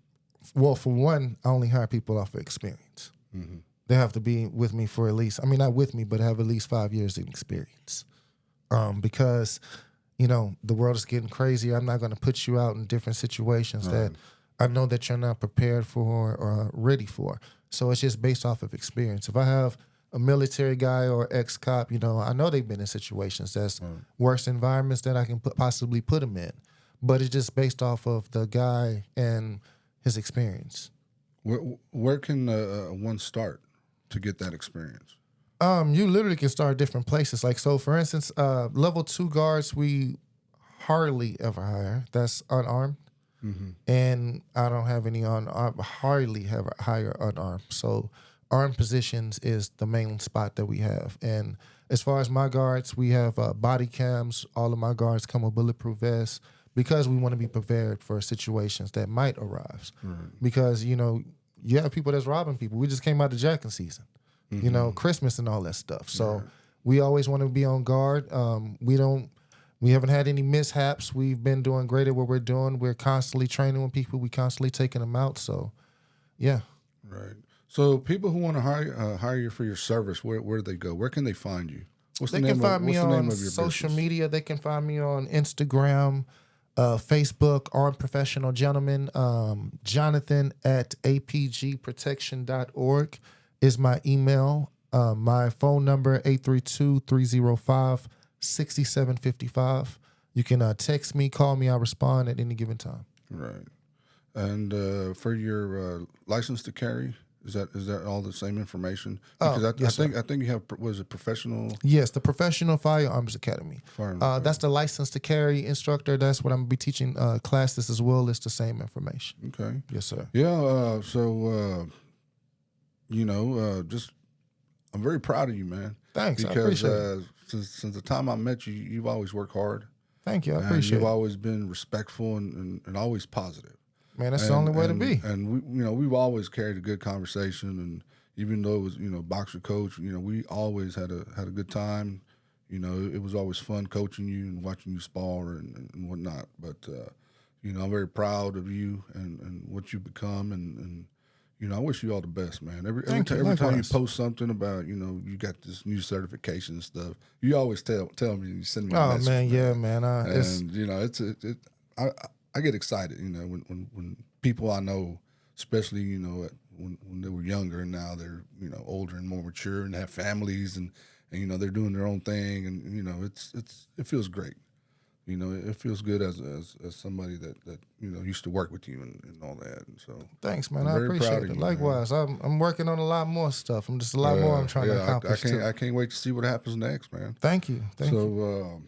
well, for one, I only hire people off of experience. Mm-hmm. They have to be with me for at least, not with me, but have at least 5 years of experience. Because, the world is getting crazy. I'm not going to put you out in different situations that I know that you're not prepared for or ready for. So it's just based off of experience. If I have a military guy or ex-cop, I know they've been in situations that's worse environments that I can possibly put them in. But it's just based off of the guy and his experience. Where can one start to get that experience? You literally can start at different places. Like, so for instance, level 2 guards, we hardly ever hire. That's unarmed. Mm-hmm. And I don't have any unarmed, hardly ever hire unarmed. So armed positions is the main spot that we have. And as far as my guards, we have body cams. All of my guards come with bulletproof vests, because we want to be prepared for situations that might arise. Right. Because, you have people that's robbing people. We just came out of jacking season, Christmas and all that stuff. So We always want to be on guard. We haven't had any mishaps. We've been doing great at what we're doing. We're constantly training with people. We constantly taking them out. So, yeah. Right. So people who want to hire you for your service, where do they go? Where can they find you? What's They the can name find of me what's the name on of your social business? media. They can find me on Instagram, Facebook, Armed Professional Gentleman. Jonathan at apgprotection.org is my email. My phone number, 832-305-6755. You can text me, call me. I'll respond at any given time. Right. And for your license to carry, is that all the same information? Because yes, I think you have, was it professional Yes, the Professional Firearms Academy. firearm? That's the license to carry instructor. That's what I'm gonna be teaching classes as well. It's the same information. Okay. Yes, sir. Yeah. Just I'm very proud of you, man. Thanks. I Because appreciate it. since the time I met you, you've always worked hard. Thank you. I And appreciate you've it. always been respectful and always positive. Man, that's the only way to be. And we've always carried a good conversation, and even though it was boxer coach, we always had a good time. It was always fun coaching you and watching you spar and whatnot. But I'm very proud of you and what you've become, and I wish you all the best, man. Every Thank you. every time you Likewise. post something about you got this new certification and stuff, you always tell me, you send me a Oh message, man, yeah, man. It's and I get excited, when people I know, especially when they were younger, and now they're older and more mature and have families, and they're doing their own thing, and it feels great. It feels good as somebody that used to work with you and all that, and so thanks, man. I'm I very proud appreciate of it. you, man. Likewise, I'm working on a lot more stuff. I'm just a lot more I'm trying to accomplish too. I can't wait to see what happens next, man. Thank you. Thank you. So,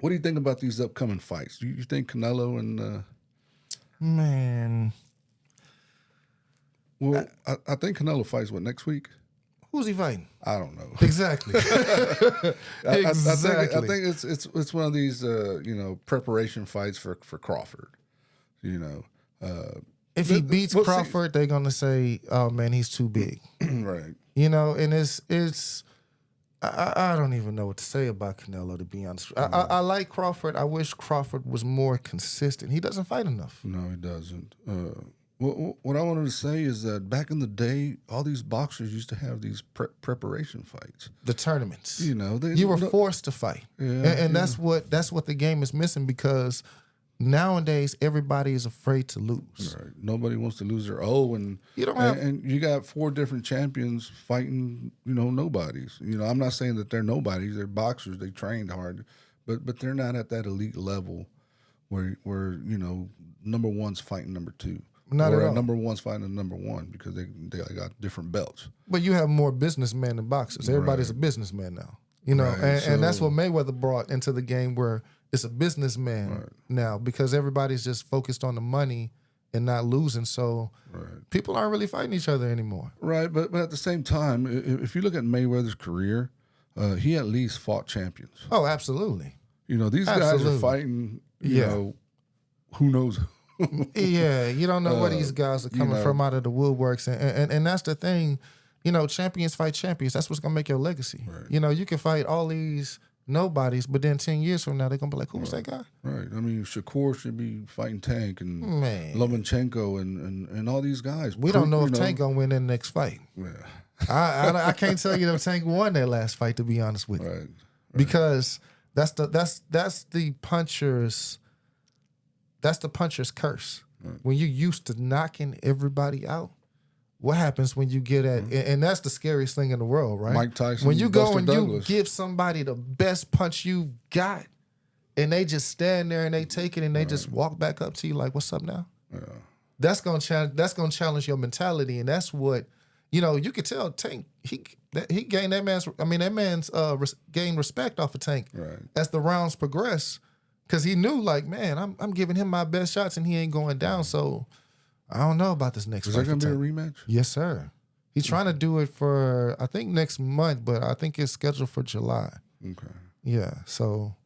what do you think about these upcoming fights? You think Canelo and Man, I think Canelo fights next week. who's he fighting? I don't know. Exactly. I Exactly. think it's one of these preparation fights for Crawford. If he beats Well, see- Crawford, they're gonna say, "Oh man, he's too big." Right. And it's. I don't even know what to say about Canelo, to be honest. I like Crawford. I wish Crawford was more consistent. He doesn't fight enough. No, he doesn't. What I wanted to say is that back in the day, all these boxers used to have these preparation fights. The tournaments. You You were forced to fight, and that's what the game is missing, because nowadays everybody is afraid to lose. Right. Nobody wants to lose their and You don't have- and you got 4 different champions fighting, nobodies. I'm not saying that they're nobodies. They're boxers. They trained hard, but they're not at that elite level where number one's fighting number 2. Not or at all. number one's fighting number 1 because they got different belts. But you have more businessmen than boxers. Everybody's a businessman now. Right. And that's what Mayweather brought into the game, where it's a businessman now, because everybody's just focused on the money and not losing. So people aren't really fighting each other anymore. Right, but at the same time, if you look at Mayweather's career, he at least fought champions. Oh, absolutely. These guys are Absolutely. fighting. Yeah. Who knows? Yeah, you don't know where these guys are coming know. from out of the woodworks. And that's the thing. Champions fight champions. That's what's going to make your legacy. Right. You can fight all these nobodies, but then 10 years from now, they're going to be like, who was that guy? Right. I mean, Shakur should be fighting Tank and Man. Lomachenko and all these guys. We don't know if Tank going to win that next fight. Yeah. I can't tell you if Tank won that last fight, to be honest with you, Right. because that's the puncher's curse. When you're used to knocking everybody out, what happens when you get at? And that's the scariest thing in the world, right? Mike Tyson, When you go Buster and Douglas. you give somebody the best punch you got, and they just stand there and they take it and they just walk back up to you like, "What's up now?" Yeah. That's gonna challenge your mentality, and that's what you could tell Tank. He gained that man's gained respect off of Tank Right. as the rounds progress, because he knew, like, man, I'm giving him my best shots and he ain't going down. So I don't know about this next Is fight. there going for to be a Tank. rematch? Yes, sir. He's trying to do it for, I think, next month, but I think it's scheduled for July. Okay. Yeah, so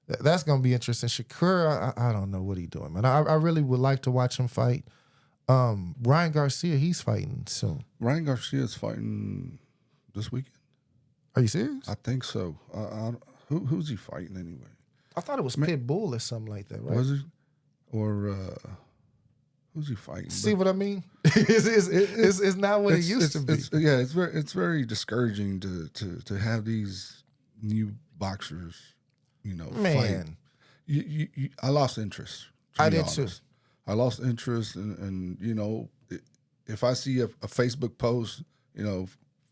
that's gonna be interesting. Shakur, I don't know what he's doing, man. I really would like to watch him fight. Ryan Garcia, he's fighting soon. Ryan Garcia is fighting this weekend. Are you serious? I think so. Who's he fighting anyway? I thought it was Pitbull or something like that, right? Was he? Or who's he fighting? See what I mean? It's not what it used to be. It's very discouraging to have these new boxers, fight. Man, I lost interest. I did too. I lost interest, and if I see a Facebook post,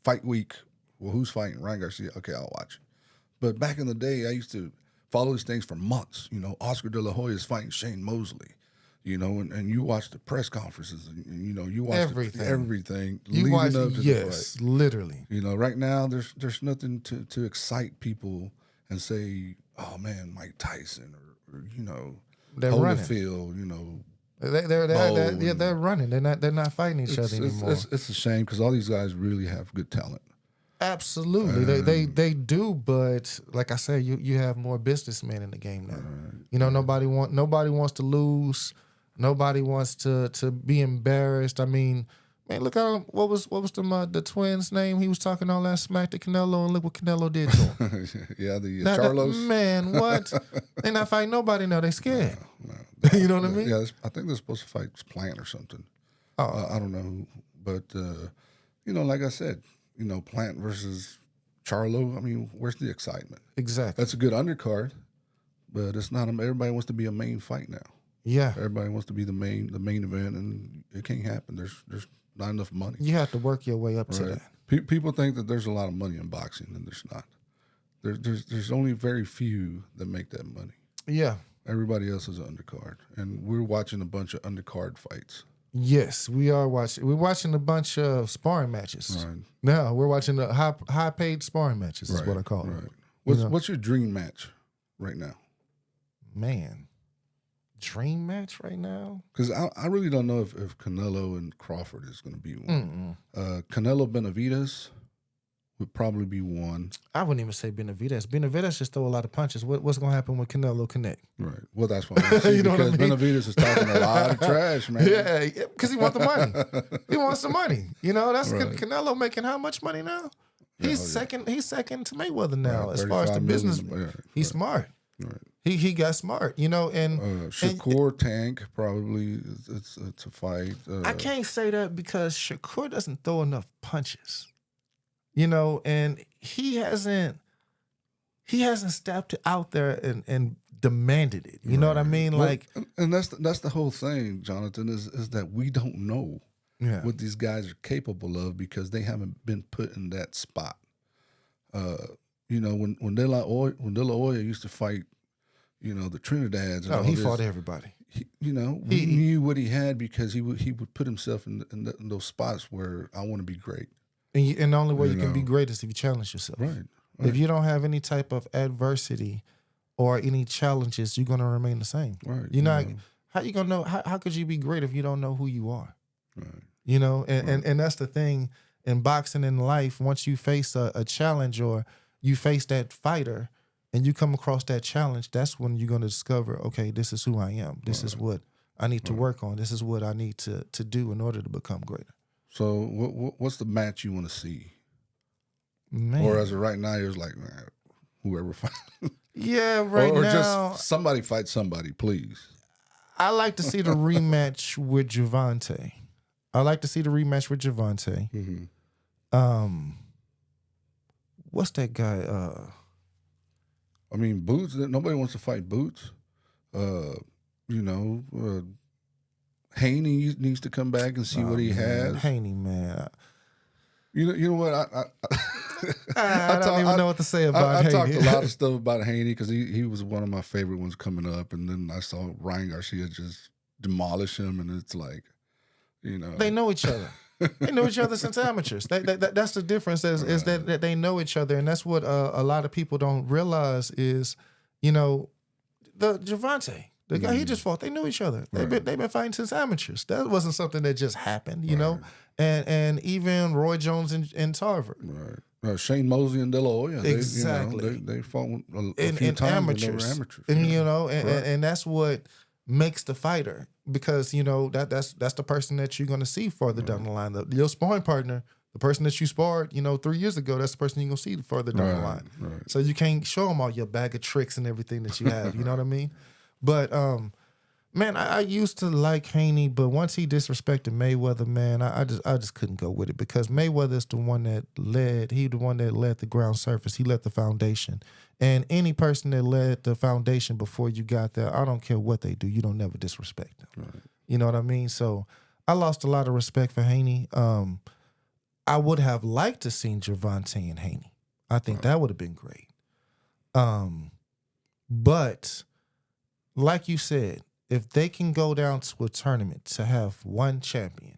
fight week, well, who's fighting? Ryan Garcia. Okay, I'll watch. But back in the day, I used to follow these things for months. Oscar De La Hoya is fighting Shane Mosley. And you watch the press conferences, and you watch everything. You watch, up to yes, the fight. literally. Right now there's nothing to excite people and say, oh man, Mike Tyson or They're running. Holyfield, They're running. They're not fighting each other anymore. It's a shame because all these guys really have good talent. Absolutely, they do. But like I said, you have more businessmen in the game now. Nobody wants to lose. Nobody wants to be embarrassed. I mean, man, look how what was the twins' name? He was talking all that smack to Canelo, and look what Canelo did to him. Yeah, the Charlos. Man, what? They're not fighting nobody now. They scared. No. You know what I mean? Yeah, I think they're supposed to fight Plant or something. I don't know who, but like I said, Plant versus Charlo. I mean, where's the excitement? Exactly. That's a good undercard, but it's not. Everybody wants to be a main fight now. Yeah. Everybody wants to be the main event, and it can't happen. There's not enough money. You have to work your way up to that. People think that there's a lot of money in boxing, and there's not. There's only very few that make that money. Yeah. Everybody else is an undercard, and we're watching a bunch of undercard fights. Yes, we are watching. We're watching a bunch of sparring matches. Right. Now we're watching the high paid sparring matches. Is what I call it. What's your dream match right now? Man, dream match right now? Because I really don't know if Canelo and Crawford is going to be one. Canelo Benavidez would probably be one. I wouldn't even say Benavidez. Benavidez just throw a lot of punches. What's going to happen when Canelo connect? Right. Well, that's what I'm saying. You know because what I mean? Benavidez is talking a lot of trash, man. Yeah, because he wants the money. He wants the money. That's right. Canelo making how much money now? He's second. He's second to Mayweather now as far as the business. He's smart. Right. He got smart, and Shakur Tank probably it's a fight. I can't say that because Shakur doesn't throw enough punches, and he hasn't stepped out there and demanded it. You know what I mean? And that's the whole thing, Jonathan, is that we don't know what these guys are capable of because they haven't been put in that spot. When De La Hoya used to fight, the Trinidads. And he fought everybody. He knew what he had because he would put himself in those spots where I want to be great. And the only way you can be great is if you challenge yourself. Right. If you don't have any type of adversity or any challenges, you're going to remain the same. Right. You're not. How you gonna know? How could you be great if you don't know who you are? Right. And that's the thing in boxing and life. Once you face a challenge or you face that fighter and you come across that challenge, that's when you're going to discover, okay, this is who I am. This is what I need to work on. This is what I need to do in order to become greater. So what's the match you want to see? Man. Or as of right now, you're like, man, whoever fights. Yeah, now. Or just somebody fight somebody, please. I like to see the rematch with Gervonta. Mm-hmm. What's that guy? I mean, Boots. Nobody wants to fight Boots. Haney needs to come back and see what he has. Haney, man. You know what? I don't even know what to say about Haney. I talked a lot of stuff about Haney because he was one of my favorite ones coming up, and then I saw Ryan Garcia just demolish him, and it's like, they know each other. They know each other since amateurs. That's the difference. Is that they know each other, and that's what a lot of people don't realize is, the Gervonta, the guy he just fought. They knew each other. They've been fighting since amateurs. That wasn't something that just happened, know. And even Roy Jones and Tarver. Right. Shane Mosley and De La Hoya. Exactly. They fought a few times amateurs. They were amateurs. And and that's what makes the fighter, because that's the person that you're going to see further down the line. Your sparring partner, The person that you sparred, 3 years ago, that's the person you're gonna see further down the line. Right. So you can't show them all your bag of tricks and everything that you have. You know what I mean? But man, I used to like Haney, but once he disrespected Mayweather, man, I just couldn't go with it because Mayweather's the one that led. He the one that led the ground surface. He led the foundation. And any person that led the foundation before you got there, I don't care what they do, you don't never disrespect them. Right. You know what I mean? So I lost a lot of respect for Haney. I would have liked to seen Gervonta and Haney. I think that would have been great. But like you said, if they can go down to a tournament to have one champion,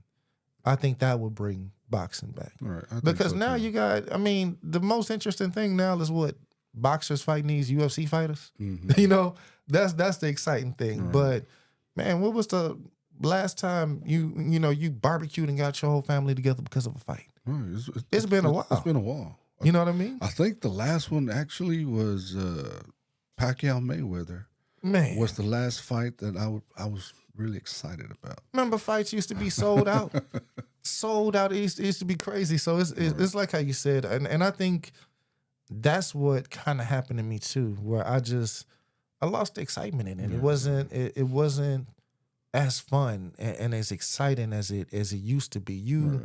I think that would bring boxing back. Right. I think Because so, now too. you got, the most interesting thing now is what? Boxers fighting these UFC fighters. Mhm. That's the exciting thing. Right. But man, what was the last time you barbecued and got your whole family together because of a fight? Right. It's been a while. It's been a while. You know what I mean? I think the last one actually was Pacquiao Mayweather. Man, Was the last fight that I was really excited about. remember fights used to be sold out? Sold out. It used to be crazy. So it's like how you said, and I think that's what kind of happened to me too, where I lost the excitement in it. Yeah. It wasn't as fun and as exciting as it used to be. Right.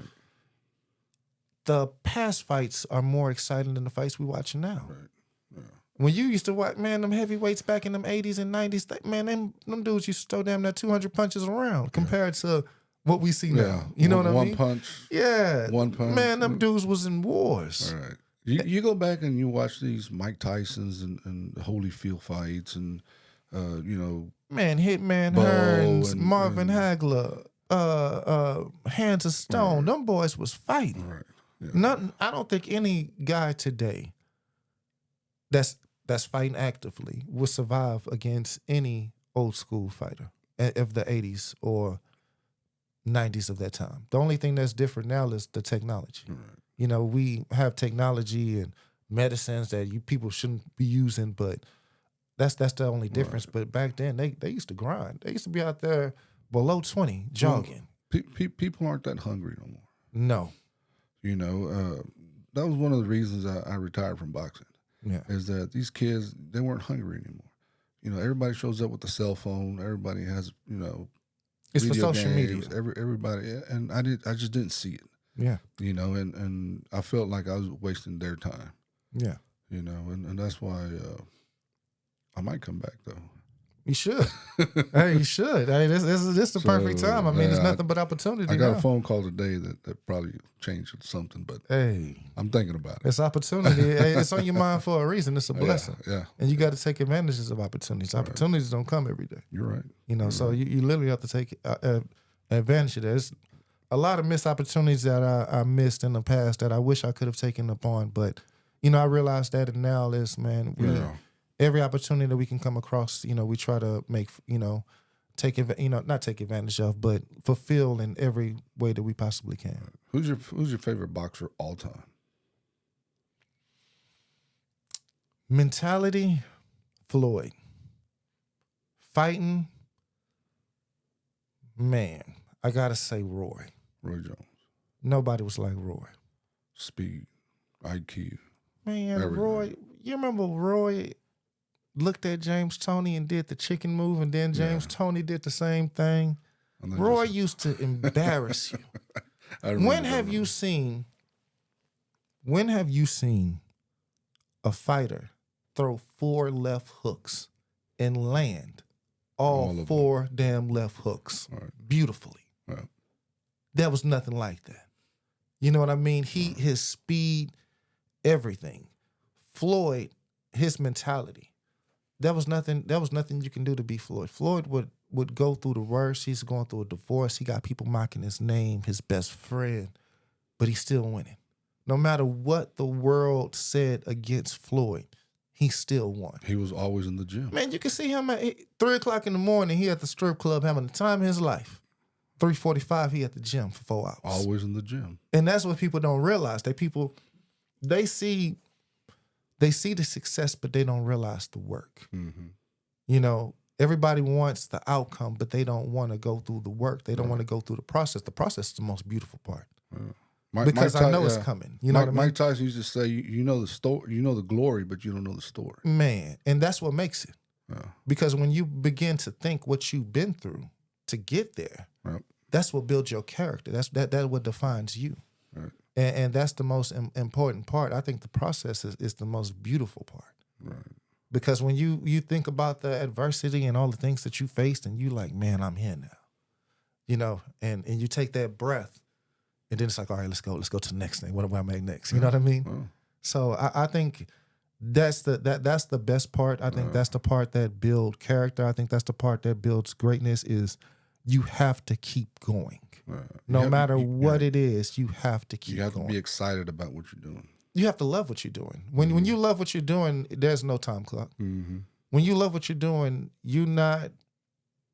The past fights are more exciting than the fights we watching now. Right. Yeah. When you used to watch, man, them heavyweights back in them 80s and 90s, man, them dudes used to throw damn near 200 punches around compared to what we see now. You know what I mean? One punch. Yeah. One punch. Man, them dudes was in wars. All right. You go back and you watch these Mike Tysons and Holyfield fights and Man, Hitman Bo Hearns, and- Marvin and- Hagler, Hands of Stone, them boys was fighting. right. Yeah. Nothing. I don't think any guy today that's fighting actively will survive against any old school fighter of the 80s or 90s of that time. The only thing that's different now is the technology. Right. We have technology and medicines that people shouldn't be using, but that's the only difference. But back then, they used to grind. They used to be out there below 20 jogging. People aren't that hungry no more. No. That was one of the reasons I retired from boxing. Yeah. Is that these kids, they weren't hungry anymore. Everybody shows up with the cell phone. Everybody has It's for video social games, media. Everybody, and I just didn't see it. Yeah. And I felt like I was wasting their time. Yeah. And that's why I might come back though. You should. Hey, you should. Hey, this is the perfect So, time. There's yeah, nothing but opportunity I got now. a phone call today that probably changed something, but Hey, I'm thinking about it. it's opportunity. Hey, it's on your mind for a reason. It's a blessing. Yeah, And you got to take advantages of opportunities. Opportunities don't come every day. you're right. So you literally have to take advantage of that. There's a lot of missed opportunities that I missed in the past that I wish I could have taken upon. But, I realized that, and now is, man, every opportunity that we can come across, we try to make, not take advantage of, but fulfill in every way that we possibly can. Who's your favorite boxer all time? Mentality, Floyd. Fighting, man, I got to say Roy. Roy Jones. Nobody was like Roy. Speed, IQ. Man, Everything. Roy, you remember Roy looked at James Toney and did the chicken move, and then James Toney did the same thing? And then Roy just- used to embarrass you. I remember When that have one. you seen a fighter throw 4 left hooks and land All all of them. 4 damn left hooks Right. beautifully? Yeah. There was nothing like that. You know what I mean? His speed, everything. Floyd, his mentality. There was nothing you can do to beat Floyd. Floyd would go through the worst. He's going through a divorce. He got people mocking his name, his best friend, but he's still winning. No matter what the world said against Floyd, he still won. He was always in the gym. Man, you can see him at 3 o'clock in the morning. He at the strip club having the time of his life. 3:45, he at the gym for 4 hours. Always in the gym. And that's what people don't realize. They see the success, but they don't realize the work. Mm-hmm. Everybody wants the outcome, but they don't want to go through the work. They don't want to go through the process. The process is the most beautiful part. Yeah. because I know it's Yeah. coming. You know what I mean? Mike Tyson used to say, you know the story, you know the glory, but you don't know the story. Man, and that's what makes it. Yeah. Because when you begin to think what you've been through to get there, Yep. that's what builds your character. That what defines you. Right. And that's the most important part. I think the process is the most beautiful part. Right. Because when you think about the adversity and all the things that you faced, and you like, man, I'm here now. You know, and you take that breath, and then it's like, all right, let's go to the next thing. What do I make next? You know what I mean? Well, So I think that's the best part. I think that's the part that builds character. I think that's the part that builds greatness. Is you have to keep going, no matter what it is. You have to keep. You have going. to be excited about what you're doing. You have to love what you're doing. When you love what you're doing, there's no time clock. Mm-hmm. When you love what you're doing, you're not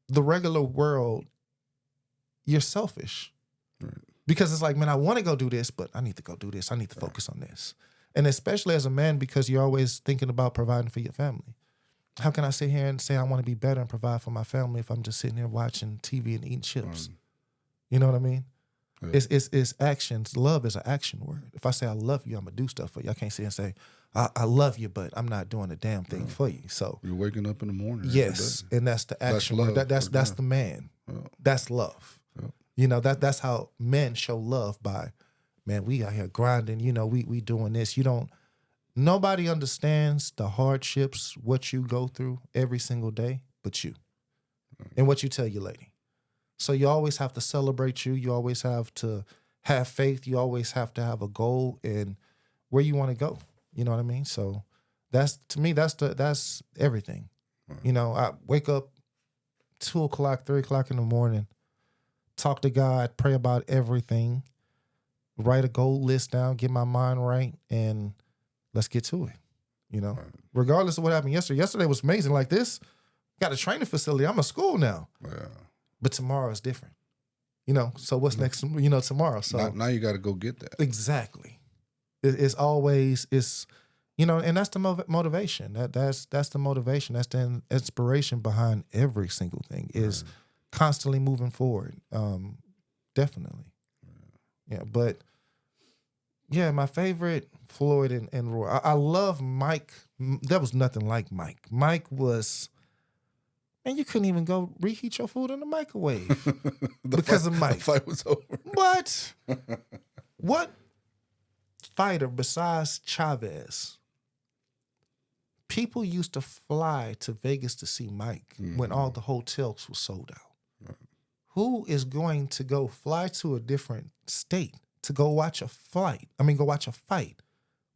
the regular world. You're selfish. Right. Because it's like, man, I want to go do this, but I need to go do this. I need to focus on this. And especially as a man, because you're always thinking about providing for your family. How can I sit here and say I want to be better and provide for my family if I'm just sitting here watching TV and eating chips? You know what I mean? Yeah. It's actions. Love is an action word. If I say I love you, I'm going to do stuff for you. I can't sit and say, I love you, but I'm not doing a damn thing for you. So you're waking up in the morning. Yes, and that's the action word. That's the man. That's love. You know, that's how men show love by, man, we out here grinding, you know, we doing this. Nobody understands the hardships, what you go through every single day, but you. And what you tell your lady. So you always have to celebrate you. You always have to have faith. You always have to have a goal and where you want to go. You know what I mean? So that's everything. You know, I wake up 2 o'clock, 3 o'clock in the morning, talk to God, pray about everything, write a goal list down, get my mind right, and let's get to it. You know, regardless of what happened yesterday. Yesterday was amazing. Like this, got a training facility. I'm a school now. Yeah. But tomorrow is different. You know, so what's next, you know, tomorrow? So now you got to go get that. Exactly. It's always, you know, and that's the motivation. That's the motivation. That's the inspiration behind every single thing is constantly moving forward. Definitely. Yeah. But yeah, my favorite, Floyd and Roy. I love Mike. There was nothing like Mike. Mike was, man, you couldn't even go reheat your food in the microwave because of Mike. The fight was over. What? What fighter besides Chavez? People used to fly to Vegas to see Mike when all the hotels were sold out. Right. Who is going to go fly to a different state to go watch a fight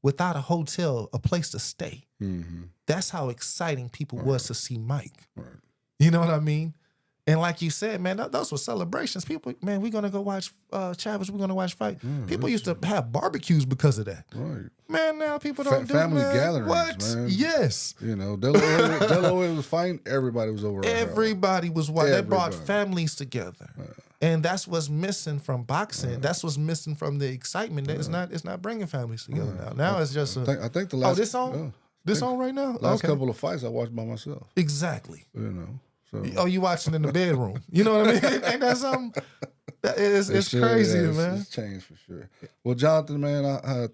without a hotel, a place to stay? Mm-hmm. That's how exciting people was to see Mike. Right. You know what I mean? And like you said, man, those were celebrations. People, man, we're going to go watch Chavez. We're going to watch fight. People used to have barbecues because of that. Right. Man, now people don't do family man. gatherings, What? Man. Yes. You know, Delaware was fighting. Everybody was over. Everybody was watching. They brought families together. And that's what's missing from boxing. That's what's missing from the excitement. It's not bringing families together now. Now it's just I think the last. Oh, this on? This on right now? Last couple of fights I watched by myself. Exactly. You know. So. Oh, you watching in the bedroom? You know what I mean? Ain't that something? It's sure, crazy, man. It's changed for sure. Well, Jonathan, man, I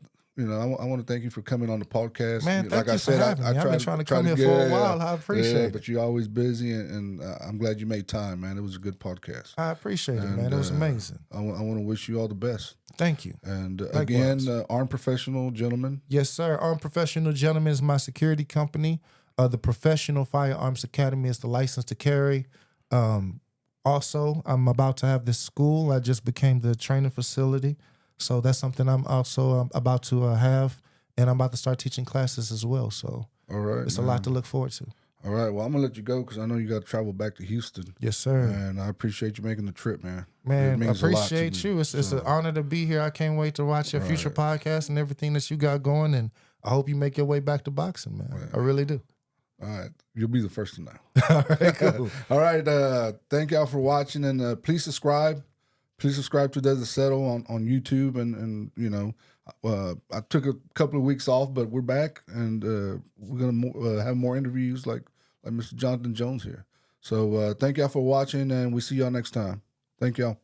want to thank you for coming on the podcast. Man, thank you for having me. I've been trying to come here for a while. I appreciate it. But you're always busy, and I'm glad you made time, man. It was a good podcast. I appreciate it, man. It was amazing. I want to wish you all the best. Thank you. And again, Armed Professional Gentleman. Yes, sir. Armed Professional Gentleman is my security company. The Professional Firearms Academy is the license to carry. Also, I'm about to have this school. I just became the training facility. So that's something I'm also about to have. And I'm about to start teaching classes as well. So all right, it's a lot to look forward to. All right. Well, I'm going to let you go because I know you got to travel back to Houston. Yes, sir. And I appreciate you making the trip, man. Man, I appreciate you. It's an honor to be here. I can't wait to watch your future podcast and everything that you got going. And I hope you make your way back to boxing, man. Right. I really do. All right. You'll be the first to know. All right, cool. All right. Thank y'all for watching. And please subscribe. Please subscribe to Desert Settle on YouTube. And you know, I took a couple of weeks off, but we're back. And we're going to have more interviews like Mr. Jonathan Jones here. So thank y'all for watching. And we'll see y'all next time. Thank y'all.